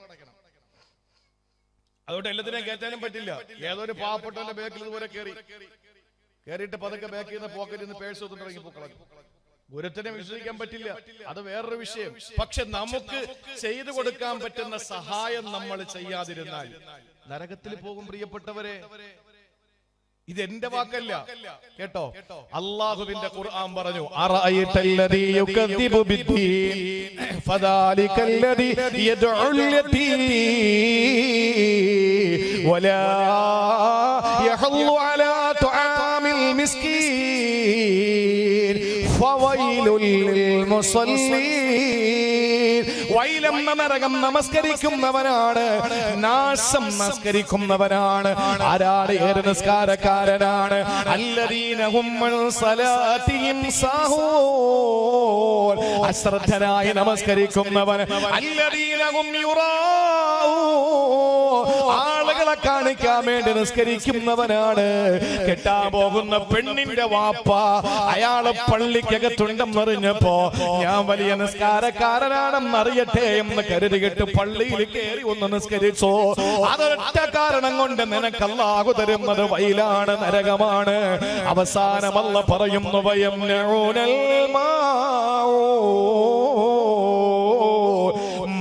അതുകൊണ്ട് എല്ലാത്തിനെയും കയറ്റാനും പറ്റില്ല. ഏതൊരു പാവപ്പെട്ടവന്റെ ബാക്കിൽ ഇതുപോലെ കയറിയിട്ട് പതുക്കെ ബാക്കിൽ നിന്ന് പോക്കറ്റിൽ നിന്ന് പേഴ്സ് ഒന്നും ഇറങ്ങി പോക്കളഞ്ഞു. ഒരുത്തനെ വിശ്വസിക്കാൻ പറ്റില്ല. അത് വേറൊരു വിഷയം. പക്ഷെ നമുക്ക് ചെയ്തു കൊടുക്കാൻ പറ്റുന്ന സഹായം നമ്മൾ ചെയ്യാതിരുന്നാൽ നരകത്തിൽ പോകും. പ്രിയപ്പെട്ടവരെ, ഇതെന്റെ വാക്കല്ല, കേട്ടോ. അല്ലാഹുവിന്റെ ഖുർആൻ പറഞ്ഞു, അറഅയ്തല്ലദീ യുകദ്ദിബു ബിദ്ദീൻ ഫദാലികല്ലദീ യദ്ഉൽ യതീം വലാ യഹല്ലു അലാ തുആമിൽ മിസ്കീൻ ഫവൈലുൽ ലിൽ മുസല്ലീൻ. വൈലെന്ന നരകം നമസ്കരിക്കുന്നവനാണ്, നാശം നമസ്കരിക്കുന്നവനാണ്. ആരാണ്? ഏത് നിസ്കാരക്കാരനാണ്? അല്ലദീന ഹും മിൻ സലാത്തിഹിം സാഹൂൻ, അശ്രദ്ധനായി നമസ്കരിക്കുന്നവൻ. അല്ലദീന ഹും യുറാഊൻ, ആളുകളെ കാണിക്കാൻ വേണ്ടി നിസ്കരിക്കുന്നവനാണ്. കെട്ടാൻ പോകുന്ന പെണ്ണിന്റെ വാപ്പ അയാള് പള്ളിക്കകത്തുണ്ടെന്നറിഞ്ഞപ്പോ ഞാൻ വലിയ നിസ്കാരക്കാരനാണെന്നറിയട്ടെ എന്ന് കരുതിയിട്ട് പള്ളിയിൽ കയറി ഒന്ന് നിസ്കരിച്ചോ. അതൊരൊറ്റ കാരണം കൊണ്ട് നിനക്ക് അല്ലാഹു തരുന്നത് വൈലാണ്, നരകമാണ്. അവസാനം അല്ലാഹു പറയുന്നു, വയംനഊനൽ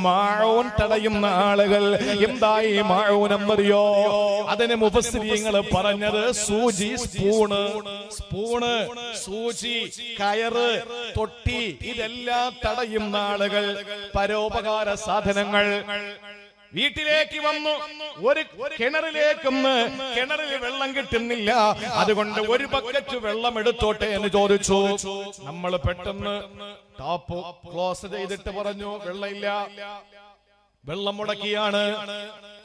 മാഊൻ, തടയുന്ന ആളുകൾ. എന്തായി മാഊൻ എന്നറിയോ? അതിന് മുഫസ്സിരീങ്ങൾ പറഞ്ഞത് സൂചി, സ്പൂണ്, സൂചി, കയറ്, തൊട്ടി, ഇതെല്ലാം തടയുന്ന ആളുകൾ. പരോപകാര സാധനങ്ങൾ. വീട്ടിലേക്ക് വന്നു, ഒരു കിണറിൽ വെള്ളം കിട്ടുന്നില്ല, അതുകൊണ്ട് ഒരു ബക്കറ്റ് വെള്ളം എടുത്തോട്ടെ എന്ന് ചോദിച്ചു. നമ്മൾ പെട്ടെന്ന് ടാപ്പ് ക്ലോസ് ചെയ്തിട്ട് പറഞ്ഞു വെള്ളമില്ല. വെള്ളം മുടക്കിയാണ്,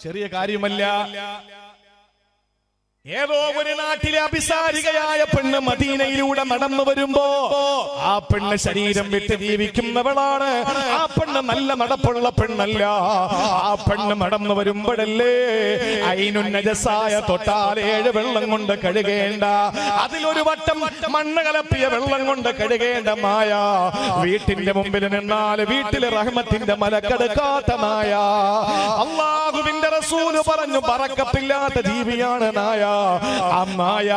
ചെറിയ കാര്യമല്ല. ഏതോ ഒരു നാട്ടിലെ അഭിസാരികയായ പെണ്ണ് മദീനയിലൂടെ നടന്നു വരുമ്പോ ആ പെണ്ണ് ശരീരം വിട്ട് ജീവിക്കുന്നവളാണ്. ആ പെണ്ണ് നല്ല നടപ്പുള്ള പെണ്ണല്ല. ആ പെണ്ണ് നടന്നു വരുമ്പോഴല്ലേ ഐനുൻ നജസായ തൊട്ടാൽ 7 വെള്ളം കൊണ്ട് കഴുകേണ്ട, അതിലൊരു വട്ടം മണ്ണ് കലപ്പിയ വെള്ളം കൊണ്ട് കഴുകേണ്ട മായ വീട്ടിന്റെ മുമ്പിൽ നിന്നാൽ വീട്ടിലെ റഹ്മത്തിന്റെ മലക്കടക്കാത്ത നായ. അല്ലാഹുവിന്റെ റസൂല് പറഞ്ഞു, ബറക്കത്തില്ലാത്ത ജീവിയാണ് നായ. ആ നായ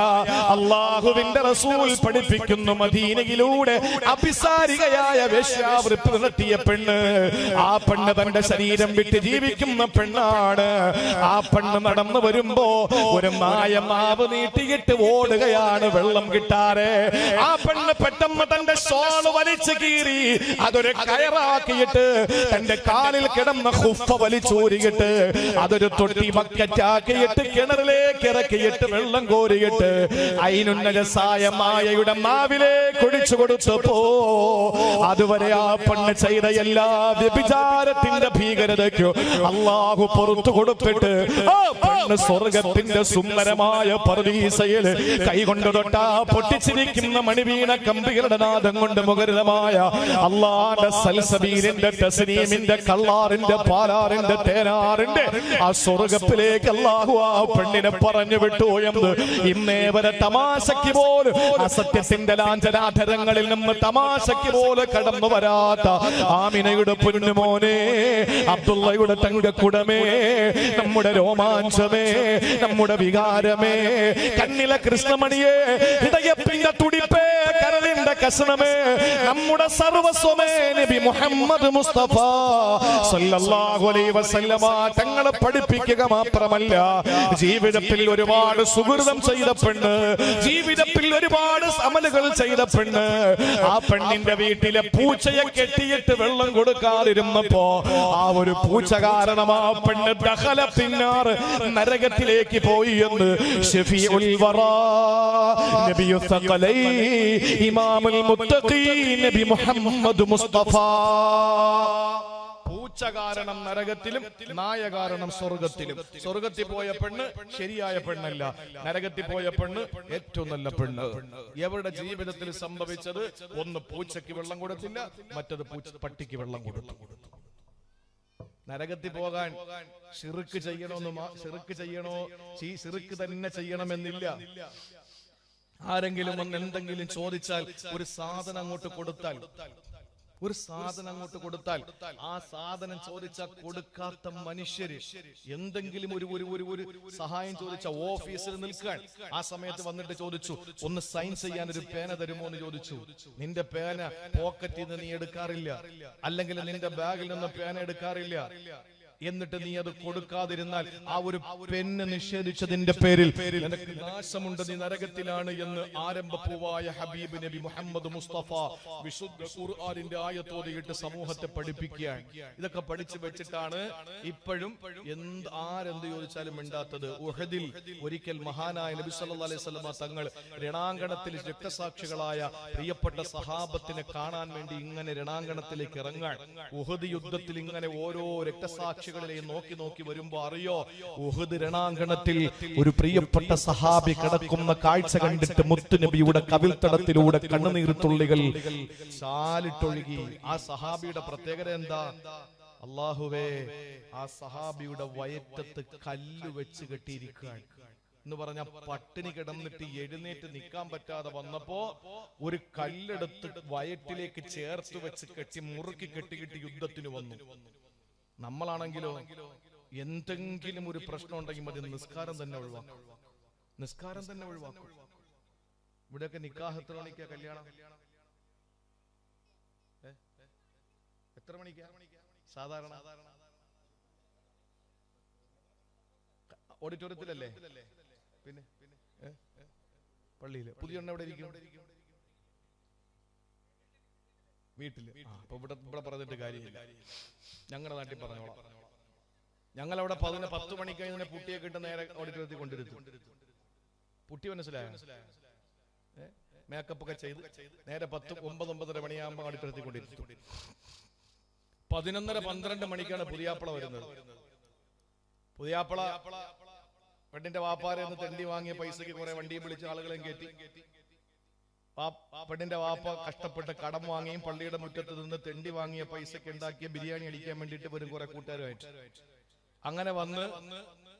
അല്ലാഹുവിന്റെ റസൂൽ പഠിപ്പിക്കുന്നു, മദീനയിലൂടെ അഭിസാരികയായ വേശ്യാവൃത്തി നടത്തിയ പെണ്ണ്, ആ പെണ്ണ് തന്റെ ശരീരം വിട്ട് ജീവിക്കുന്ന പെണ്ണാണ്. ആ പെണ്ണ് നടന്നു വരുമ്പോ ഒരു നായ മാവ് നീട്ടിയിട്ട് ഓടുകയാണ്, വെള്ളം കിട്ടാതെ. ആ പെണ്ണ് പെട്ടെന്ന് തന്റെ ഷോള് വലിച്ചു കീറി അതൊരു കയറാക്കിയിട്ട് തന്റെ കാലിൽ കിടന്ന ഖുഫ വലിച്ചൂരിയിട്ട് അതൊരു തൊട്ടി ബക്കറ്റാക്കിയിട്ട് കിണറിലേക്ക് ഇറക്കിയിട്ട് വെള്ളം കോരിയിട്ട് ഐനുൻ നജസായ മായയുടെ നാവിലേക്ക് ഒഴിച്ചു കൊടുത്തപ്പോ അതുവരെ ആ പെണ്ണ് ചെയ്ത എല്ലാ വ്യഭിചാരത്തിന്റെ ഭീകരതയ്ക്കും അല്ലാഹു പുറത്തു കൊടുത്തിട്ട് ആ പെണ്ണ് സ്വർഗത്തിന്റെ സുന്ദരമായ പർദീസയിൽ കൈകൊണ്ട് തൊട്ടാ പൊട്ടിച്ചിരിക്കുന്ന മണിവീണ കമ്പികളുടെ നാദം കൊണ്ട് മുഖരിതമായ അല്ലാഹുവിന്റെ സൽസബീലിന്റെ തസ്നീമിന്റെ കള്ളാറിന്റെ പാലാറിന്റെ തേനാറിന്റെ ആ സ്വർഗത്തിലേക്ക് അല്ലാഹു ആ പെണ്ണിനെ പറഞ്ഞു വിട്ടു എന്ന് ഇന്നേ വരെ തമാശയ്ക്ക് പോലും അസത്യത്തിന്റെ ലാഞ്ചനാധരങ്ങളിൽ നിന്ന് തമാശയ്ക്ക് പോലെ കടന്നു വരാത്ത ആമിനയുടെ പൊന്നുമോനെ, അബ്ദുള്ളയുടെ തങ്കക്കുടമേ, നമ്മുടെ രോമാഞ്ചമേ, നമ്മുടെ വികാരമേ, കണ്ണിലെ കൃഷ്ണമണിയെ, ഹൃദയത്തിന്റെ തുടിപ്പേ, കരളിന്റെ കഷണമേ, നമ്മുടെ സർവസ്വമേ നബി മുഹമ്മദ് മുസ്തഫ സല്ലല്ലാഹു അലൈഹി വസല്ലമ തങ്ങളെ പഠിപ്പിക്കുക മാത്രമല്ല, ജീവിതത്തിൽ ഒരുപാട് സുഹൃതം ചെയ്ത പെണ്ണ്, ജീവിതത്തിൽ ഒരുപാട് അമലുകൾ ചെയ്ത പെണ്ണ്, ആ പെണ്ണിന്റെ വീട്ടിലെ പൂച്ചയെ കെട്ടിയിട്ട് വെള്ളം കൊടുക്കാതിരുന്നപ്പോ ആ ഒരു പൂച്ച കാരണം ആ പെണ്ണ് ദഖല ഫിന്നാർ, നരകത്തിലേക്ക് പോയി എന്ന് ശഫീഉൽ വറാ നബിയു സഖലൈ ഇമാമുൽ മുത്തഖീൻ നബി മുഹമ്മദ് മുസ്തഫ. പൂച്ച കാരണം നരകത്തിലും നായ കാരണം സ്വർഗത്തിലും. സ്വർഗത്തിൽ പോയ പെണ്ണ് ശരിയായ പെണ്ണല്ല, നരകത്തിൽ പോയ പെണ്ണ് ഏറ്റവും നല്ല പെണ്ണ്. എവരുടെ ജീവിതത്തിൽ സംഭവിച്ചത്, ഒന്ന് പൂച്ചയ്ക്ക് വെള്ളം കൊടുത്തില്ല, മറ്റത് പട്ടിക്ക് വെള്ളം കൊടുത്തു. നരകത്തിൽ പോകാൻ ശിർക്ക് ചെയ്യണോ, ശിർക്ക് തന്നെ ചെയ്യണമെന്നില്ല. ആരെങ്കിലും ഒന്ന് എന്തെങ്കിലും ചോദിച്ചാൽ ഒരു സാധനം അങ്ങോട്ട് കൊടുത്താൽ ആ സാധനം ചോദിച്ചാൽ കൊടുക്കാത്ത മനുഷ്യര്, എന്തെങ്കിലും ഒരു സഹായം ചോദിച്ച ഓഫീസിൽ നിൽക്കാൻ ആ സമയത്ത് വന്നിട്ട് ചോദിച്ചു, ഒന്ന് സൈൻ ചെയ്യാൻ ഒരു പേന തരുമോ എന്ന് ചോദിച്ചു. നിന്റെ പേന പോക്കറ്റിൽ നിന്ന് നീ എടുക്കാറില്ല, അല്ലെങ്കിൽ നിന്റെ ബാഗിൽ നിന്ന് പേന എടുക്കാറില്ല, എന്നിട്ട് നീ അത് കൊടുക്കാതിരുന്നാൽ ആ ഒരു പെണ്ണ് നിഷേധിച്ചതിന്റെ പേരിൽ നിനക്ക് നാശമുണ്ട്, നീ നരകത്തിലാണ് എന്ന് ആരംഭപ്പൂവായ ഹബീബ് നബി മുഹമ്മദ് മുസ്തഫ വിശുദ്ധ ഖുർആനിന്റെ ആയത്തോതിയിട്ട് സമൂഹത്തെ പഠിപ്പിക്കുകയാണ്. ഇതൊക്കെ പഠിച്ചു വെച്ചിട്ടാണ് ഇപ്പോഴും ആരെന്ത് ചോദിച്ചാലും മിണ്ടാത്തത്. ഉഹദിൽ ഒരിക്കൽ മഹാനായ നബി സല്ലല്ലാഹു അലൈഹി വസല്ലമ തങ്ങൾ രണാങ്കണത്തിൽ രക്തസാക്ഷികളായ പ്രിയപ്പെട്ട സഹാബത്തിനെ കാണാൻ വേണ്ടി ഇങ്ങനെ രണാങ്കണത്തിലേക്ക് ഇറങ്ങാൻ, ഉഹദ് യുദ്ധത്തിൽ ഇങ്ങനെ ഓരോ രക്തസാക്ഷി നോക്കി വരുമ്പോ അറിയോ, ഉഹദ് രണാങ്കണത്തിൽ ഒരു പ്രിയപ്പെട്ട സഹാബി കിടക്കുന്ന കാഴ്ച കണ്ടിട്ട് മുത്തുനബിയുടെ കവിൾത്തടത്തിലൂടെ കണ്ണുനീർത്തുള്ളികൾ ചാലിട്ടൊഴുകി. ആ സഹാബിയുടെ പ്രത്യേകത എന്താ? അല്ലാഹുവേ, ആ സഹാബിയുടെ വയറ്റത്ത് കല്ല് വെച്ച് കെട്ടിയിരിക്കുകയാണ് എന്ന് പറഞ്ഞ പട്ടിണി കിടന്നിട്ട് എഴുന്നേറ്റ് നിൽക്കാൻ പറ്റാതെ വന്നപ്പോ ഒരു കല്ലെടുത്ത് വയറ്റിലേക്ക് ചേർത്ത് വെച്ച് കെട്ടി മുറുക്കി കെട്ടിക്കിട്ടി യുദ്ധത്തിന് വന്നു. നമ്മളാണെങ്കിലോ എന്തെങ്കിലും ഒരു പ്രശ്നം ഉണ്ടെങ്കിൽ മതി, നിസ്കാരം തന്നെ ഒഴിവാക്കും. ഇവിടെയൊക്കെ നിക്കാഹ് എത്ര മണിക്കാ കല്യാണം? എത്ര മണിക്കാ സാധാരണ? ഓഡിറ്റോറിയത്തിലല്ലേ? പിന്നെ പള്ളിയില്. പുതിയ എണ്ണ എവിടെ ഇരിക്കും? വീട്ടില്. അപ്പൊ ഇവിടെ പറഞ്ഞിട്ട് കാര്യമില്ല, ഞങ്ങളുടെ നാട്ടിൽ പറഞ്ഞോളാം. ഞങ്ങളവിടെ 10 മണിക്ക് കഴിഞ്ഞ പുട്ടിയെ കിട്ട നേരെ ഓഡിറ്റോറിയത്തിൽ കൊണ്ടിരുത്തും. പുട്ടി മനസ്സിലായോ? മേക്കപ്പ് ഒക്കെ ചെയ്ത് നേരെ 9-9:30 മണിയാകുമ്പോൾ ഓഡിറ്റോറിയത്തിൽ കൊണ്ടിരുത്തും. 11:30-12 മണിക്കാണ് പുതിയാപ്പള വരുന്നത്. പുതിയാപ്പള പെണ്ണിന്റെ വാപ്പാരെ ഒന്ന് തെണ്ടി വാങ്ങിയ പൈസക്ക് കുറെ വണ്ടിയും വിളിച്ച് ആളുകളെയും കയറ്റി, പെണ്ണിന്റെ വാപ്പ കഷ്ടപ്പെട്ട് കടം വാങ്ങിയും പള്ളിയുടെ മുറ്റത്ത് നിന്ന് തെണ്ടി വാങ്ങിയ പൈസക്ക് ഉണ്ടാക്കിയ ബിരിയാണി അടിക്കാൻ വേണ്ടിയിട്ട് വരും കുറെ കൂട്ടുകാരുമായിട്ട്. അങ്ങനെ വന്ന്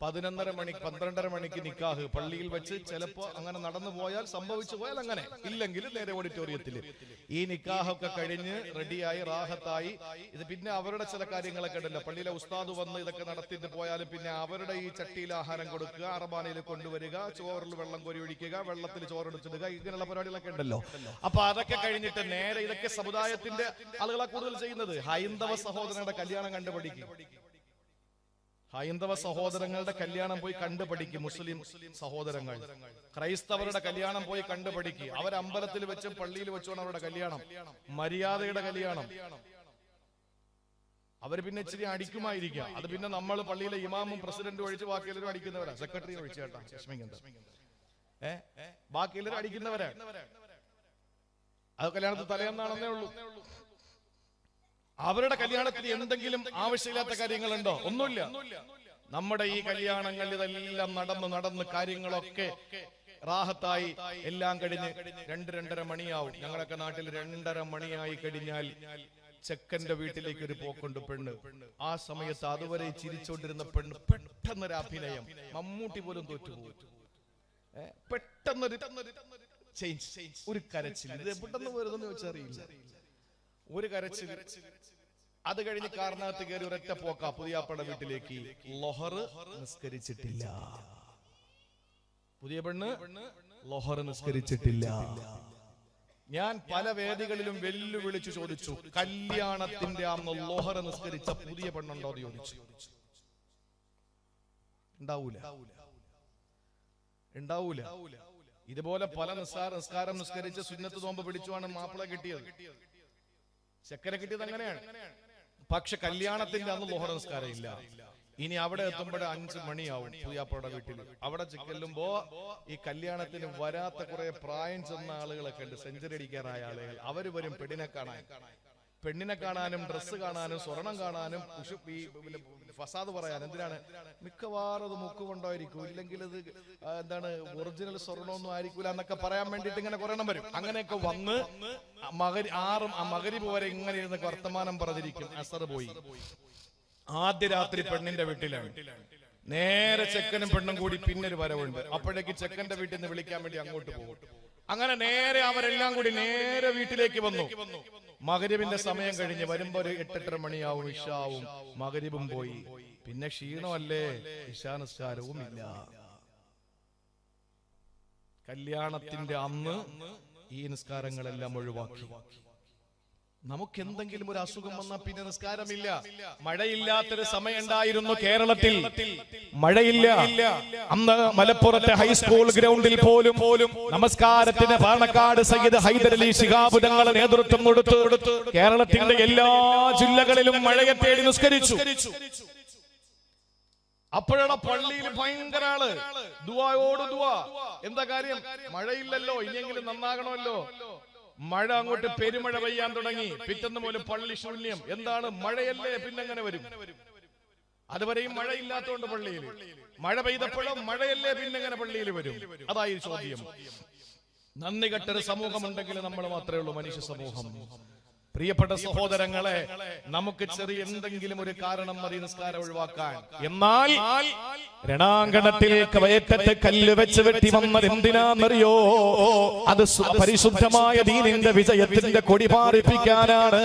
12:30 മണിക്ക് നിക്കാഹ് പള്ളിയിൽ വെച്ച്. ചിലപ്പോ അങ്ങനെ നടന്നു പോയാൽ, സംഭവിച്ചു പോയാൽ അങ്ങനെ, ഇല്ലെങ്കിൽ നേരെ ഓഡിറ്റോറിയത്തിൽ. ഈ നിക്കാഹൊക്കെ കഴിഞ്ഞ് റെഡിയായി റാഹത്തായി. ഇത് പിന്നെ അവരുടെ ചില കാര്യങ്ങളൊക്കെ ഉണ്ടല്ലോ, പള്ളിയിലെ ഉസ്താദ് വന്ന് ഇതൊക്കെ നടത്തിയിട്ട് പോയാലും പിന്നെ അവരുടെ ഈ ചട്ടിയിൽ ആഹാരം കൊടുക്കുക, അറബാനയിൽ കൊണ്ടുവരിക, ചോറിൽ വെള്ളം കോരി ഒഴിക്കുക, വെള്ളത്തിൽ ചോറെടുത്തിടുക, ഇങ്ങനെയുള്ള പരിപാടികളൊക്കെ ഉണ്ടല്ലോ. അപ്പൊ അതൊക്കെ കഴിഞ്ഞിട്ട് നേരെ, ഇതൊക്കെ സമുദായത്തിന്റെ ആളുകളെ കൂടുതൽ ചെയ്യുന്നത്, ഹൈന്ദവ സഹോദരങ്ങളുടെ കല്യാണം കണ്ടുപഠിക്കും. ഹൈന്ദവ സഹോദരങ്ങളുടെ കല്യാണം പോയി കണ്ടുപഠിക്കും. മുസ്ലിം സഹോദരങ്ങൾ ക്രൈസ്തവരുടെ കല്യാണം പോയി കണ്ടുപഠിക്കും. അവർ അമ്പലത്തിൽ വെച്ചും പള്ളിയിൽ വെച്ചുമാണ് അവരുടെ കല്യാണം, മര്യാദയുടെ കല്യാണം. അവർ പിന്നെ ഇച്ചിരി അടിക്കുമായിരിക്കാം. അത് പിന്നെ നമ്മൾ പള്ളിയിലെ ഇമാമും പ്രസിഡന്റും ഒഴിച്ച് ബാക്കി എല്ലാവരും അടിക്കുന്നവരാ. സെക്രട്ടറി ഒഴിച്ച് കേട്ടാ, ബാക്കി എല്ലാവരും അടിക്കുന്നവരാ. അത് കല്യാണത്തിൽ തലേന്നാണെന്നേ ഉള്ളൂ. അവരുടെ കല്യാണത്തിന് എന്തെങ്കിലും ആവശ്യമില്ലാത്ത കാര്യങ്ങളുണ്ടോ? ഒന്നുമില്ല. നമ്മുടെ ഈ കല്യാണങ്ങൾ ഇതെല്ലാം നടന്ന് കാര്യങ്ങളൊക്കെ റാഹത്തായി എല്ലാം കഴിഞ്ഞ് 2-2:30 മണിയാവും. ഞങ്ങളൊക്കെ നാട്ടിൽ 2:30 മണിയായി കഴിഞ്ഞാൽ ചെക്കന്റെ വീട്ടിലേക്ക് ഒരു പോക്കുണ്ട് പെണ്ണ്. ആ സമയത്ത് അതുവരെ ചിരിച്ചോണ്ടിരുന്ന പെണ്ണ് പെട്ടെന്നൊരു അഭിനയം, മമ്മൂട്ടി പോലും തോറ്റുപോകും. പെട്ടെന്നൊരു ചേഞ്ച്, ഒരു കരച്ചിൽ. ഇത് പെട്ടെന്ന് വരുന്നെന്ന് ചോദിച്ചറിയില്ല. ഒരു കരച്ചിൽ. അത് കഴിഞ്ഞ് കാറിനകത്ത് കയറി ഒരൊറ്റ പോക്ക പുതിയാപ്പയുടെ വീട്ടിലേക്ക്. ലൊഹർ നിസ്കരിച്ചിട്ടില്ല. പുതിയ പെണ്ണ് ലൊഹർ നിസ്കരിച്ചിട്ടില്ല. ഞാൻ പല വേദികളിലും വെല്ലുവിളിച്ചു ചോദിച്ചു, കല്യാണത്തിന്റെ അന്ന് ലോഹറ നിസ്കരിച്ച പുതിയ പെണ്ണുണ്ടോ എന്ന് ചോദിച്ചു. ഉണ്ടാവൂല. ഇതുപോലെ പല നിസ്കാരം നിസ്കരിച്ച് സുന്നത്ത് നോമ്പ് പിടിച്ചുമാണ് മാപ്പിള കിട്ടിയത്, ചെക്കനെ കിട്ടിയത് അങ്ങനെയാണ്. പക്ഷെ കല്യാണത്തിന്റെ അന്ന് ലോഹറ നിസ്കാരം ഇല്ല. ഇനി അവിടെ എത്തുമ്പോഴേ 5 മണിയാവും പുതിയാപ്പയുടെ വീട്ടിൽ. അവിടെ ചെല്ലുമ്പോ ഈ കല്യാണത്തിന് വരാത്ത കുറെ പ്രായം ചെന്ന ആളുകളൊക്കെ ഉണ്ട്, സെഞ്ചുറി അടിക്കാറായ ആളുകൾ. അവര് വരും പെണ്ണിനെ കാണാനും ഡ്രസ്സ് കാണാനും സ്വർണം കാണാനും ഫസാദ് പറയാൻ. എന്തിനാണ്? മിക്കവാറും അത് മുക്ക് കൊണ്ടായിരിക്കും, ഇല്ലെങ്കിൽ ഇത് എന്താണ് ഒറിജിനൽ സ്വർണ്ണമൊന്നും ആയിരിക്കൂല എന്നൊക്കെ പറയാൻ വേണ്ടിട്ട് ഇങ്ങനെ കുറെ വരും. അങ്ങനെയൊക്കെ വന്ന് മഗ്‌രിബ് വരെ ഇങ്ങനെ ഇരുന്ന് വർത്തമാനം പറഞ്ഞിരിക്കും. അസർ പോയി, ആദ്യ രാത്രി പെണ്ണിന്റെ വീട്ടിലാണ്. നേരെ ചെക്കനും പെണ്ണും കൂടി പിന്നൊരു വരവുണ്ട്. അപ്പോഴേക്ക് ചെക്കന്റെ വീട്ടിൽ നിന്ന് വിളിക്കാൻ വേണ്ടി അങ്ങോട്ട് പോകും. അങ്ങനെ നേരെ അവരെല്ലാം കൂടി നേരെ വീട്ടിലേക്ക് വന്നു. മഗ്‌രിബിന്റെ സമയം കഴിഞ്ഞ് വരുമ്പോ ഒരു 8-8:30 മണിയാവും, ഇശാവും. മഗ്‌രിബും പോയി. പിന്നെ ക്ഷീണമല്ലേ, ഇശാ നിസ്കാരവും ഇല്ല. കല്യാണത്തിന്റെ അന്ന് ഈ നിസ്കാരങ്ങളെല്ലാം ഒഴിവാക്കി. നമുക്ക് എന്തെങ്കിലും ഒരു അസുഖം വന്നാൽ പിന്നെ നിസ്കാരമില്ല. മഴയില്ലാത്തൊരു സമയം ഉണ്ടായിരുന്നു കേരളത്തിൽ, മഴയില്ല. അന്ന് മലപ്പുറത്തെ ഹൈസ്കൂൾ ഗ്രൗണ്ടിൽ പോലും നമസ്കാരത്തിന് പാണക്കാട് സയ്യിദ് ഹൈദരലി ശിഹാബ് തങ്ങളെ നേതൃത്വം കൊടുത്ത് കേരളത്തിന്റെ എല്ലാ ജില്ലകളിലും മഴയെ തേടി നിസ്കരിച്ചു. അപ്പോഴാണ് പള്ളിയിൽ ഭയങ്കര ആള്, ദുആയോട് ദുആ. എന്താ കാര്യം? മഴയില്ലല്ലോ, ഇനിയെങ്കിലും നന്നാകണമല്ലോ. മഴ അങ്ങോട്ട് പെരുമഴ പെയ്യാൻ തുടങ്ങി. പിറ്റന്ന് പോലും പള്ളി ശൂന്യം. എന്താണ്? മഴയല്ലേ, പിന്നെങ്ങനെ വരും? അതുവരെയും മഴയില്ലാത്തോണ്ട് പള്ളിയിൽ, മഴ പെയ്തപ്പോഴും മഴയല്ലേ, പിന്നെങ്ങനെ പള്ളിയിൽ വരും? അതായി ചോദ്യം. നന്ദി കെട്ടൊരു സമൂഹമുണ്ടെങ്കിൽ നമ്മൾ മാത്രമേ ഉള്ളൂ മനുഷ്യ സമൂഹം. പ്രിയപ്പെട്ട സഹോദരങ്ങളെ, നമുക്ക് ചെറിയ എന്തെങ്കിലും ഒരു കാരണം മതി നിസ്കാരം ഒഴിവാക്കാൻ. എന്നാൽ രണാങ്കണത്തിൽ വയറ്റത്ത് കല്ല് വെച്ച് വെട്ടി വന്നത് എന്തിനാന്നറിയോ? അത് പരിശുദ്ധമായ ദീനിന്റെ വിജയത്തിന്റെ കൊടി പാറിപ്പിക്കാനാണ്.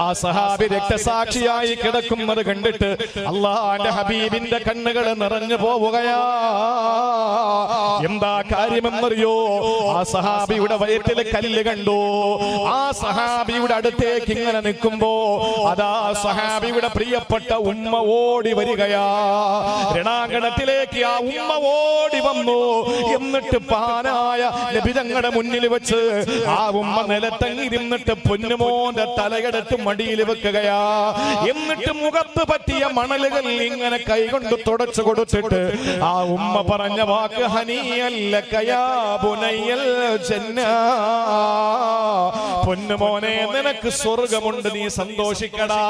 ആ സഹാബി രക്തസാക്ഷിയായി കിടക്കുന്നത് കണ്ടിട്ട് അല്ലാഹുവിന്റെ ഹബീബിന്റെ കണ്ണുകൾ നിറഞ്ഞു പോവുകയാ. എന്താ കാര്യമെന്നറിയോ? ആ സഹാബിയുടെ വയറ്റിലെ കല്ല് കണ്ടു. ആ സഹാബിയുടെ അടുത്തേക്ക് ഇങ്ങനെ നിൽക്കുമ്പോ അതാ സഹാബിയുടെ പ്രിയപ്പെട്ട ഉമ്മ ഓടി വരികയാ. രണാങ്കണത്തിലേക്ക് ആ ഉമ്മ ഓടി വന്നു. എന്നിട്ട് പാനായ നബി തങ്ങളുടെ മുന്നിൽ വെച്ച് ആ ഉമ്മ നിലത്തങ്ങിരുന്നിട്ട് പൊന്നുമോന്റെ തലയെടുത്ത് മടിയിൽ വെക്കുകയാ. എന്നിട്ട് മുഖത്ത് പറ്റിയ മണലുകൾ ഇങ്ങനെ കൈകൊണ്ട് തുടച്ചു കൊടുത്തിട്ട് ആ ഉമ്മ പറഞ്ഞ വാക്ക്, ഹനിയല്ലക യാ ബുനയ്യൽ ജന്ന, പൊന്നുമോനെ നിനക്ക് സ്വർഗമുണ്ട്, നീ സന്തോഷിക്കടാ.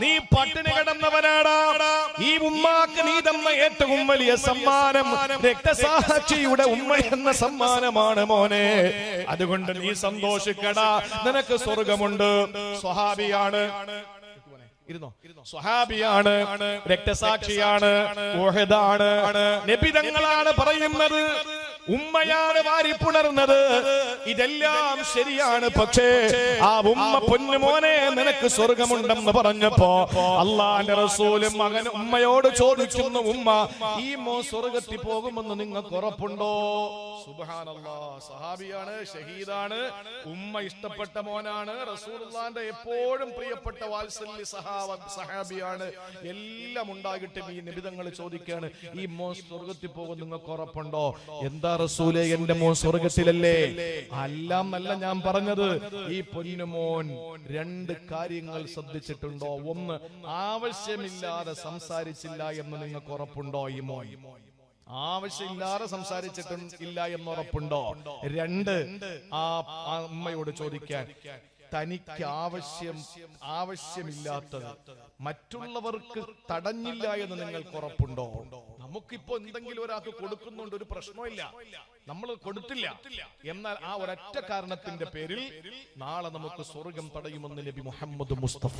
നീ പട്ടിണി കിടന്നവനാടാ. ഈ ഉമ്മാക്ക് നീ തന്ന ഏറ്റവും വലിയ സമ്മാനം രക്തസാക്ഷിയുടെ ഉമ്മ എന്ന സമ്മാനമാണ് മോനെ. അതുകൊണ്ട് നീ സന്തോഷിക്കടാ, നിനക്ക് സ്വർഗമുണ്ട്. സ്വഹാബിയാണ്, സ്വഹാബിയാണ്, രക്തസാക്ഷിയാണ്, ഉഹദാണ്. നബി തങ്ങളാണ് പറയുന്നത്, ഉമ്മയാണ് വാരിപ്പുണർന്നത്. ഇതെല്ലാം ശരിയാണ്. പക്ഷേ ആ ഉമ്മ പൊന്നുമോനെ നിനക്ക് സ്വർഗമുണ്ടെന്ന് പറഞ്ഞപ്പോ അള്ളാന്റെ റസൂലും മകൻ ഉമ്മയോട് ചോദിക്കുന്നു, ഉമ്മ ഈ മോ സ്വർഗത്തിൽ പോകുമെന്ന് നിങ്ങൾക്ക് ഉറപ്പുണ്ടോ? സുബ്ഹാനല്ലാഹ്, സഹാബിയാണ്, ഷഹീദാണ്, ഉമ്മ ഇഷ്ടപ്പെട്ട മോനാണ്, റസൂലുള്ളാഹിന്റെ എപ്പോഴും പ്രിയപ്പെട്ട വാത്സല്യ സഹാബിയാണ്. എല്ലാം ഉണ്ടായിട്ടും ഈ നിബിധങ്ങൾ ചോദിക്കാണ്, ഈ മോ സ്വർഗത്തിൽ പോകും നിങ്ങൾക്ക് ഉറപ്പുണ്ടോ? എന്താ റസൂലേ, എന്റെ മോൻ സ്വർഗത്തിലല്ലേ? എല്ലാം നല്ല ഞാൻ പറഞ്ഞത്. ഈ പൊന്നുമോൻ 2 കാര്യങ്ങൾ ശ്രദ്ധിച്ചിട്ടുണ്ടോ? ഒന്ന്, ആവശ്യമില്ലാതെ സംസാരിച്ചില്ല എന്ന് നിങ്ങൾക്ക് ഉറപ്പുണ്ടോ? ഈ മോൻ ആവശ്യമില്ലാതെ സംസാരിച്ചിട്ടില്ല എന്ന് ഉറപ്പുണ്ടോ? 2, ആ അമ്മയോട് ചോദിക്കാൻ, തനിക്ക് ആവശ്യമില്ലാത്തത് മറ്റുള്ളവർക്ക് തടഞ്ഞില്ല എന്ന് നിങ്ങൾക്ക് ഉറപ്പുണ്ടോ? നമുക്കിപ്പോ എന്തെങ്കിലും ഒരാൾക്ക് കൊടുക്കുന്നുണ്ട്, ഒരു പ്രശ്നമില്ല, നമ്മൾ കൊടുത്തില്ല. എന്നാൽ ആ ഒരൊറ്റ കാരണത്തിന്റെ പേരിൽ നാളെ നമുക്ക് സ്വർഗം തടയുമെന്ന് നബി മുഹമ്മദ് മുസ്തഫ.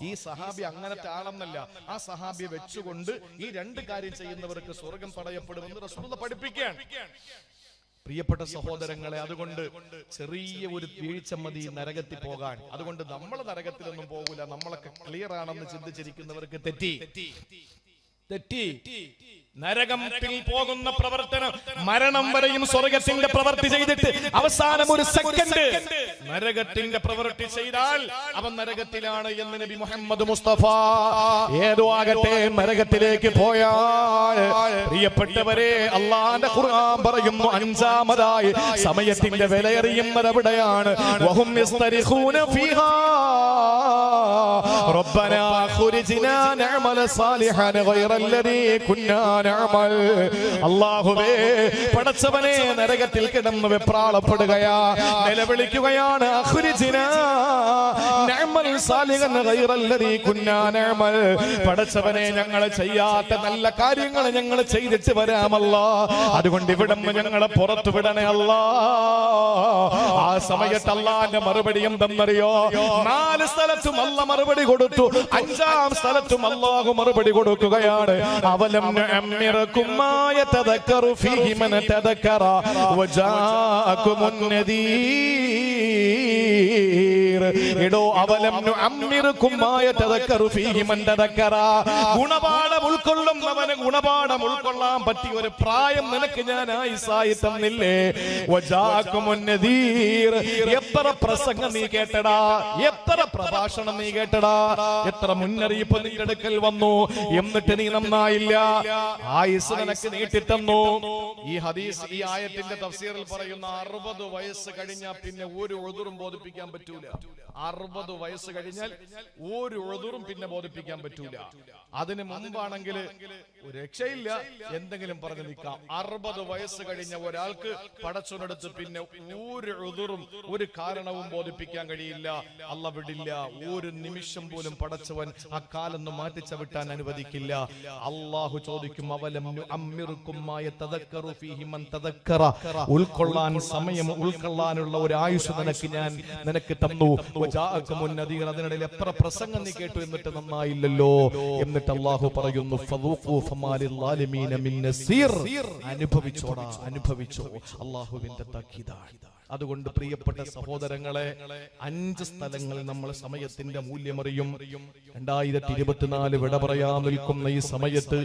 ഈ സഹാബി അങ്ങനത്തെ ആളെന്നല്ല. ആ സഹാബിയെ വെച്ചുകൊണ്ട് ഈ 2 കാര്യം ചെയ്യുന്നവർക്ക് സ്വർഗം തടയപ്പെടുമെന്ന് റസൂലുള്ളാഹി പഠിപ്പിക്കുകയാണ്. പ്രിയപ്പെട്ട സഹോദരങ്ങളെ, അതുകൊണ്ട് ചെറിയ ഒരു വീഴ്ച മതി നരകത്തിൽ പോകാൻ. അതുകൊണ്ട് നമ്മൾ നരകത്തിലൊന്നും പോകൂല. നമ്മളൊക്കെ ക്ലിയർ ആണെന്ന് ചിന്തിച്ചിരിക്കുന്നവർക്ക് തെറ്റി. തെറ്റി. നരകത്തിൽ പോകുന്ന പ്രവർത്തനം മരണം വരെയും സ്വർഗത്തിന്റെ പ്രവൃത്തി ചെയ്തിട്ട് അവസാനം ഒരു സെക്കൻഡ് നരകത്തിന്റെ പ്രവൃത്തി ചെയ്താൽ അവൻ നരകത്തിലാണ് എന്ന് നബി മുഹമ്മദ് മുസ്തഫ. ഏതോ ആകട്ടെ നരകത്തിലേക്ക് പോയാൽ പ്രിയപ്പെട്ടവരെ, അള്ളാന്റെ ഖുർആൻ പറയുന്നു അഞ്ചാമതായി സമയത്തിന്റെ വിലയറിയുന്നത് എവിടെയാണ്? വഹും യസ്തരിഖൂന ഫീഹാ റബ്ബനാ ഖുരിജ്നാ നഅമല സാലിഹാൻ ഗൈറല്ലദീ കുന്നാ നഅമൽ. അല്ലാഹുവേ, പടച്ചവനെ, നരകത്തിൽ കിടന്ന് വെപ്രാളപ്പെടുകയാ, നിലവിളിക്കുകയാണ്, അഖ്രിജ്നാ നഅമൽ സാലിഹാൻ ഗൈറല്ലദീ കുന്നാ നഅമൽ. പടച്ചവനെ, ഞങ്ങൾ ചെയ്യാത്ത നല്ല കാര്യങ്ങൾ ഞങ്ങൾ ചെയ്തിട്ട് വരാമല്ലാ, അതുകൊണ്ട് ഇവിടുന്ന് ഞങ്ങളെ പുറത്തു വിടണേ അല്ലാ. ആ സമയത്ത് അല്ലാഹുവിന്റെ മറുപടി എന്തെന്നറിയോ? 4 സ്ഥലത്തും അല്ലാഹു മറുപടി കൊടുത്തു. 5ാം സ്ഥലത്തും അല്ലാഹു മറുപടി കൊടുക്കുകയാണ്. അവലം നഅമ്മിറകും മാ യതദക്കറു ഫീഹി മൻ തദക്കറ വജാഅകുമുൻ നദീർ. എടോ, അവലം നഅമ്മിറകും മാ യതദക്കറു ഫീഹി മൻ തദക്കറ. ഗുണപാഠം ഉൾക്കൊള്ളുന്നവന് ഗുണപാഠം ഉൾക്കൊള്ളാൻ പറ്റിയ ഒരു പ്രായം നിനക്ക് ഞാൻ ആയുസ്സായി തന്നില്ലേ? വജാഅകുമുൻ നദീർ. എത്ര പ്രസംഗം നീ കേട്ടടാ, എത്ര പ്രഭാഷണം നീ കേട്ടടാ, എത്ര മുന്നറിയിപ്പ് നിന്റെ അടുക്കൽ വന്നു, എന്നിട്ട് നീ നന്നായില്ല. ആയുസ് നിനക്ക് നീട്ടിത്തന്നു. ഈ ഹദീസ്, ഈ ആയത്തിന്റെ തഫ്സീറിൽ പറയുന്ന 60 വയസ്സ് കഴിഞ്ഞാൽ പിന്നെ ഒരു ഉദുറും ബോധിപ്പിക്കാൻ പറ്റൂല. 60 വയസ്സ് കഴിഞ്ഞാൽ ഒരു ഉദുറും പിന്നെ ബോധിപ്പിക്കാൻ പറ്റൂല. അതിന് മുമ്പാണെങ്കിൽ ഒരു രക്ഷയില്ല, എന്തെങ്കിലും പറഞ്ഞു നിൽക്കാം. 60 വയസ്സ് കഴിഞ്ഞ ഒരാൾക്ക് പടച്ചവനടുത്ത് പിന്നെ ഒരു ഉദുറും ഒരു കാരണവും ബോധിപ്പിക്കാൻ കഴിയില്ല. അല്ലാഹു വിടില്ല. ഒരു നിമിഷം പോലും പടച്ചവൻ ആ കാലൊന്നും മാറ്റിച്ചവിട്ടാൻ അനുവദിക്കില്ല. അല്ലാഹു ചോദിക്കും, അവലം നുഅമ്മിറുകും മാ യതദക്കറു ഫീഹി മൻ തദക്കറ. ഉൾക്കൊള്ളാൻ സമയം, ഉൾക്കൊള്ളാനുള്ള ഒരു ആയുസ് നിനക്ക് തന്നു. വജാഅകുമുൻ നദീർ. അതിനിടയിൽ എത്ര പ്രസംഗം നീ കേട്ടു, എന്നിട്ട് നന്നായില്ലല്ലോ. എന്നിട്ട് അല്ലാഹു പറയുന്നു, ഫദൂഖു ഫമാലിൽ ളാലിമീന മിൻ നസീർ. അനുഭവിച്ചോടാ, അനുഭവിച്ചോ. അല്ലാഹുവിന്റെ താക്കീതാണ്. അതുകൊണ്ട് പ്രിയപ്പെട്ട സഹോദരങ്ങളെ, 5 സ്ഥലങ്ങളിൽ നമ്മൾ സമയത്തിന്റെ മൂല്യമറിയും. 2024 വിട പറയാൻ നിൽക്കുന്ന ഈ സമയത്ത്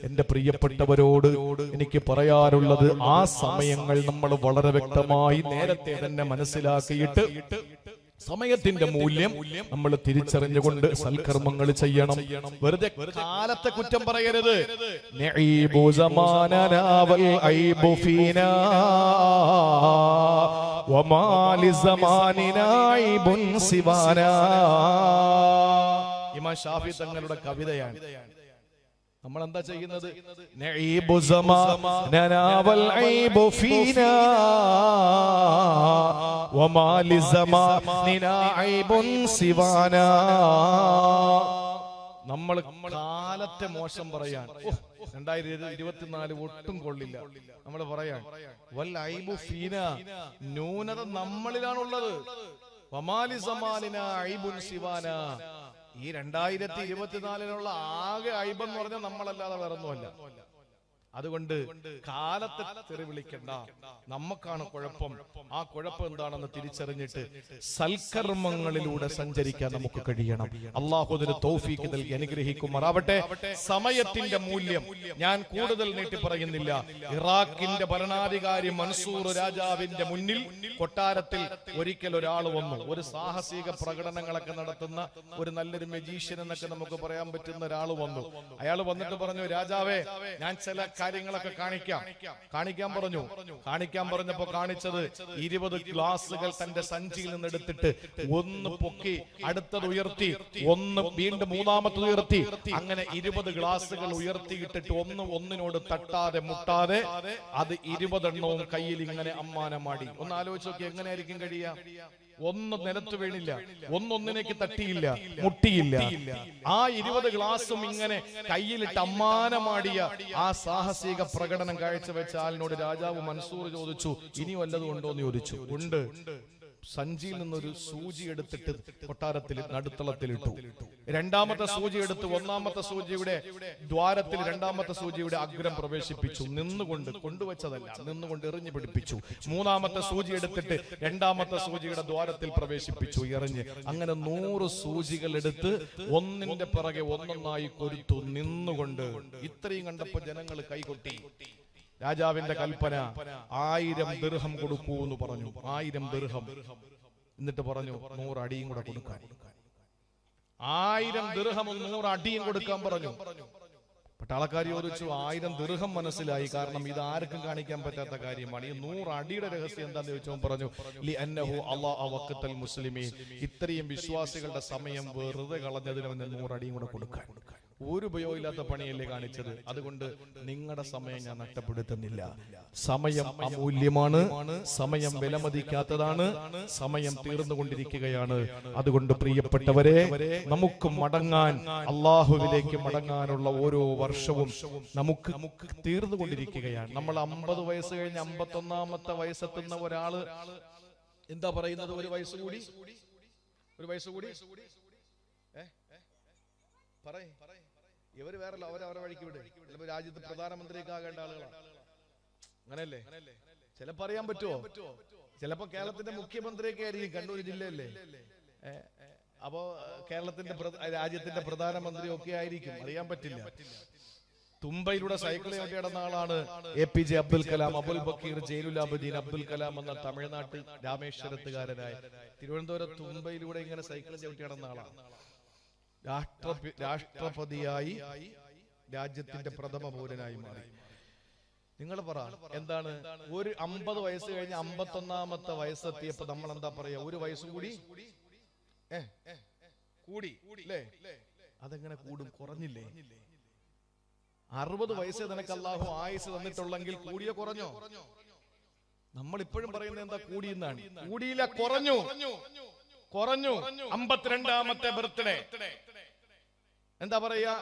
എന്റെ പ്രിയപ്പെട്ടവരോട് എനിക്ക് പറയാനുള്ളത്, ആ സമയങ്ങൾ നമ്മൾ വളരെ വ്യക്തമായി നേരത്തെ തന്നെ മനസ്സിലാക്കിയിട്ട് സമയത്തിന്റെ മൂല്യം നമ്മൾ തിരിച്ചറിഞ്ഞുകൊണ്ട് സൽക്കർമ്മങ്ങൾ ചെയ്യണം. വെറുതെ കാലത്തെ കുറ്റം പറയരുത്. നഈബു സമാനനാ വൽ ഐബു ഫീനാ വമാ ലിസമാനിനാ ഐബുൻ സിവാനാ. ഇമാം ഷാഫി തങ്ങളുടെ കവിതയാണ്. നമ്മൾ എന്താ ചെയ്യുന്നത്? നഈബു സമാനനാ വൽ ഐബു ഫീനാ വമാ ലിസമാനിനാ ഐബുൻ സിവാനാ. നമ്മൾ കാലത്തെ മോശം പറയാൻ 2024 ഒട്ടും കൊള്ളില്ല. നമ്മൾ പറയാൻ വൽ ഐബു ഫീനാ, ന്യൂനത നമ്മളിലാണുള്ളത്. വമാ ലിസമാനിനാ ഐബുൻ സിവാനാ. ഈ 2024 ആകെ ഐബെന്ന് പറഞ്ഞാൽ നമ്മളല്ലാതെ വേറൊന്നുമല്ല. അതുകൊണ്ട് കാലത്തെ തെറി വിളിക്കണ്ട, നമുക്കാണ് കുഴപ്പം. ആ കുഴപ്പം എന്താണെന്ന് തിരിച്ചറിഞ്ഞിട്ട് സൽക്കർമ്മങ്ങളിലൂടെ സഞ്ചരിക്കാൻ നമുക്ക് കഴിയണം. അല്ലാഹു അതിന് തൗഫീഖ് നൽകി അനുഗ്രഹിക്കുമാറാവട്ടെ. സമയത്തിന്റെ മൂല്യം ഞാൻ കൂടുതൽ നീട്ടി പറയുന്നില്ല. ഇറാഖിന്റെ ഭരണാധികാരി മൻസൂർ രാജാവിന്റെ മുന്നിൽ കൊട്ടാരത്തിൽ ഒരിക്കൽ ഒരാൾ വന്നു. ഒരു സാഹസിക പ്രകടനങ്ങളൊക്കെ നടത്തുന്ന ഒരു നല്ലൊരു മജീഷ്യൻ എന്നൊക്കെ നമുക്ക് പറയാൻ പറ്റുന്ന ഒരാൾ വന്നു. അയാൾ വന്നിട്ട് പറഞ്ഞു, രാജാവേ, ഞാൻ ചില കാര്യങ്ങളൊക്കെ കാണിക്കാൻ പറഞ്ഞു. കാണിക്കാൻ പറഞ്ഞപ്പോ കാണിച്ചത് 20 ഗ്ലാസുകൾ തന്റെ സഞ്ചിയിൽ നിന്ന് എടുത്തിട്ട് ഒന്ന് പൊക്കി, അടുത്തത് ഉയർത്തി, ഒന്ന് വീണ്ടും മൂന്നാമത്തത് ഉയർത്തി, അങ്ങനെ 20 ഗ്ലാസുകൾ ഉയർത്തിയിട്ടിട്ട് ഒന്നിനോട് തട്ടാതെ മുട്ടാതെ അത് 20 എണ്ണവും കയ്യിൽ ഇങ്ങനെ അമ്മാനമാടി. ഒന്ന് ആലോചിച്ച് നോക്കി, എങ്ങനെയായിരിക്കും കഴിയുക? ഒന്ന് നിലത്ത് വീണില്ല, ഒന്നൊന്നിനേക്ക് തട്ടിയില്ല, മുട്ടിയില്ല. ആ 20 ഗ്ലാസും ഇങ്ങനെ കയ്യിലിട്ട് അമ്മാനമാടിയ ആ സാഹസിക പ്രകടനം കാഴ്ചവെച്ച ആളിനോട് രാജാവ് മൻസൂർ ചോദിച്ചു, ഇനി വല്ലതും ഉണ്ടോ എന്ന് ചോദിച്ചു. ഉണ്ട്. സഞ്ചിയിൽ നിന്നൊരു സൂചി എടുത്തിട്ട് കൊട്ടാരത്തിൽ നടുത്തളത്തിലിട്ടു. രണ്ടാമത്തെ സൂചി എടുത്ത് ഒന്നാമത്തെ സൂചിയുടെ ദ്വാരത്തിൽ രണ്ടാമത്തെ സൂചിയുടെ അഗ്രം പ്രവേശിപ്പിച്ചു. നിന്നുകൊണ്ട്, കൊണ്ടുവച്ചതല്ല, നിന്നുകൊണ്ട് എറിഞ്ഞു പിടിപ്പിച്ചു. മൂന്നാമത്തെ സൂചി എടുത്തിട്ട് രണ്ടാമത്തെ സൂചിയുടെ ദ്വാരത്തിൽ പ്രവേശിപ്പിച്ചു, എറിഞ്ഞ്. അങ്ങനെ 100 സൂചികൾ എടുത്ത് ഒന്നിന്റെ പിറകെ ഒന്നൊന്നായി കൊരുത്തു, നിന്നുകൊണ്ട്. ഇത്രയും കണ്ടപ്പോ ജനങ്ങൾ കൈകൊട്ടി. രാജാവിന്റെ കൽപ്പന 1000 ദിർഹം കൊടുക്കൂ എന്ന് പറഞ്ഞു. 1000 ദിർഹം. എന്നിട്ട് പറഞ്ഞു 100 അടിയും കൂടെ കൊടുക്കാൻ. 1000 ദിർഹമും 100 അടിയും കൊടുക്കാൻ പറഞ്ഞു. പട്ടാളക്കാർ ചോദിച്ചു, 1000 ദിർഹം മനസ്സിലായി, കാരണം ഇത് ആർക്കും കാണിക്കാൻ പറ്റാത്ത കാര്യമാണ്. ഈ 100 അടിയുടെ രഹസ്യം എന്താന്ന് ചോദിച്ചോ പറഞ്ഞു, ലി അന്നഹു അല്ലാഹു വഖത്തൽ മുസ്ലിമീൻ, ഇത്രയും വിശ്വാസികളുടെ സമയം വെറുതെ കളഞ്ഞതിന് 100 അടിയും കൂടെ കൊടുക്കാൻ. ഒരു ഉപയോഗമില്ലാത്ത പണിയല്ലേ കാണിച്ചത്. അതുകൊണ്ട് നിങ്ങളുടെ സമയം ഞാൻ നഷ്ടപ്പെടുത്തുന്നില്ല. സമയം അമൂല്യമാണ്, സമയം വിലമതിക്കാത്തതാണ്, സമയം തീർന്നുകൊണ്ടിരിക്കുകയാണ്. അതുകൊണ്ട് പ്രിയപ്പെട്ടവരെ, നമുക്ക് മടങ്ങാൻ, അള്ളാഹുവിലേക്ക് മടങ്ങാനുള്ള ഓരോ വർഷവും നമുക്ക് തീർന്നുകൊണ്ടിരിക്കുകയാണ്. നമ്മൾ 50 വയസ്സ് കഴിഞ്ഞ് 51ാമത്തെ വയസ്സെത്തുന്ന ഒരാള് എന്താ പറയുന്നത്? ഒരു വയസ്സ് കൂടി, ഒരു വയസ്സ് കൂടി പറയ്. ഇവര് വേറല്ല, അവരവരെ വഴിക്ക് വിട്. ചിലപ്പോ രാജ്യത്ത് പ്രധാനമന്ത്രിയൊക്കെ ആകേണ്ട ആളുകളാണ്. അങ്ങനെയല്ലേ? ചിലപ്പോ അറിയാൻ പറ്റുമോ? ചിലപ്പോ കേരളത്തിന്റെ മുഖ്യമന്ത്രിയൊക്കെ ആയിരിക്കും, കണ്ണൂർ ജില്ലയല്ലേ. അപ്പോ കേരളത്തിന്റെ രാജ്യത്തിന്റെ പ്രധാനമന്ത്രി ഒക്കെ ആയിരിക്കും, അറിയാൻ പറ്റില്ല. തുമ്പയിലൂടെ സൈക്കിൾ ചവിട്ടി നടന്ന ആളാണ് APJ അബ്ദുൽ കലാം, അബുൽ ബക്കീർ ജൈനുലാബുദ്ദീൻ അബ്ദുൽ കലാം എന്ന തമിഴ്നാട്ടിൽ രാമേശ്വരത്തുകാരനായ. തിരുവനന്തപുരം തുമ്പയിലൂടെ ഇങ്ങനെ സൈക്കിൾ ചവിട്ടി നടന്ന ആളാണ്. രാഷ്ട്രപതിയായി, രാജ്യത്തിന്റെ പ്രഥമ പൗരനായി മാറി. നിങ്ങൾ പറ, എന്താണ്? ഒരു 50 വയസ്സ് കഴിഞ്ഞ് 51ാമത്തെ വയസ്സെത്തിയപ്പോ നമ്മൾ എന്താ പറയാ? ഒരു വയസ്സ് കൂടി കൂടി അല്ലേ? അതെങ്ങനെ കൂടും? കുറഞ്ഞില്ലേ? 60 വയസ്സ് നിനക്ക് അല്ലാഹു ആയുസ് തന്നിട്ടുള്ളെങ്കിൽ കൂടിയോ കുറഞ്ഞോ? നമ്മൾ ഇപ്പോഴും പറയുന്നത് എന്താ? കൂടിയെന്നാണ്. കൂടിയില്ല, കുറഞ്ഞു. 52ാമത്തെ ബർത്ത്ഡേ എന്താ പറയാ?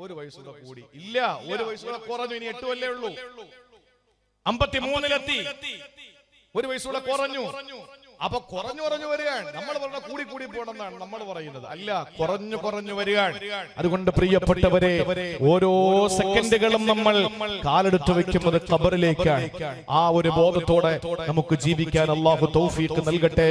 ഒരു വയസ്സുകൂടെ കൂടി. ഇല്ല, ഒരു വയസ്സുകൂടെ കുറഞ്ഞു. ഇനി 8 കൊല്ലേ ഉള്ളൂ. 53-ലെത്തി, ഒരു വയസ്സുകൂടെ കുറഞ്ഞു. അപ്പൊ കുറഞ്ഞു വരികയാണ്. നമ്മൾ പറഞ്ഞ കൂടി പോകണമെന്നാണ് നമ്മൾ പറയുന്നത്. അല്ല, കുറഞ്ഞു വരികയാണ്. അതുകൊണ്ട് പ്രിയപ്പെട്ടവരെ, ഓരോ സെക്കൻഡുകളും നമ്മൾ കാലെടുത്ത് വെക്കുന്നത് ഖബറിലേക്കാണ്. ആ ഒരു ബോധത്തോടെ നമുക്ക് ജീവിക്കാൻ അല്ലാഹു തൗഫീഖ് നൽകട്ടെ.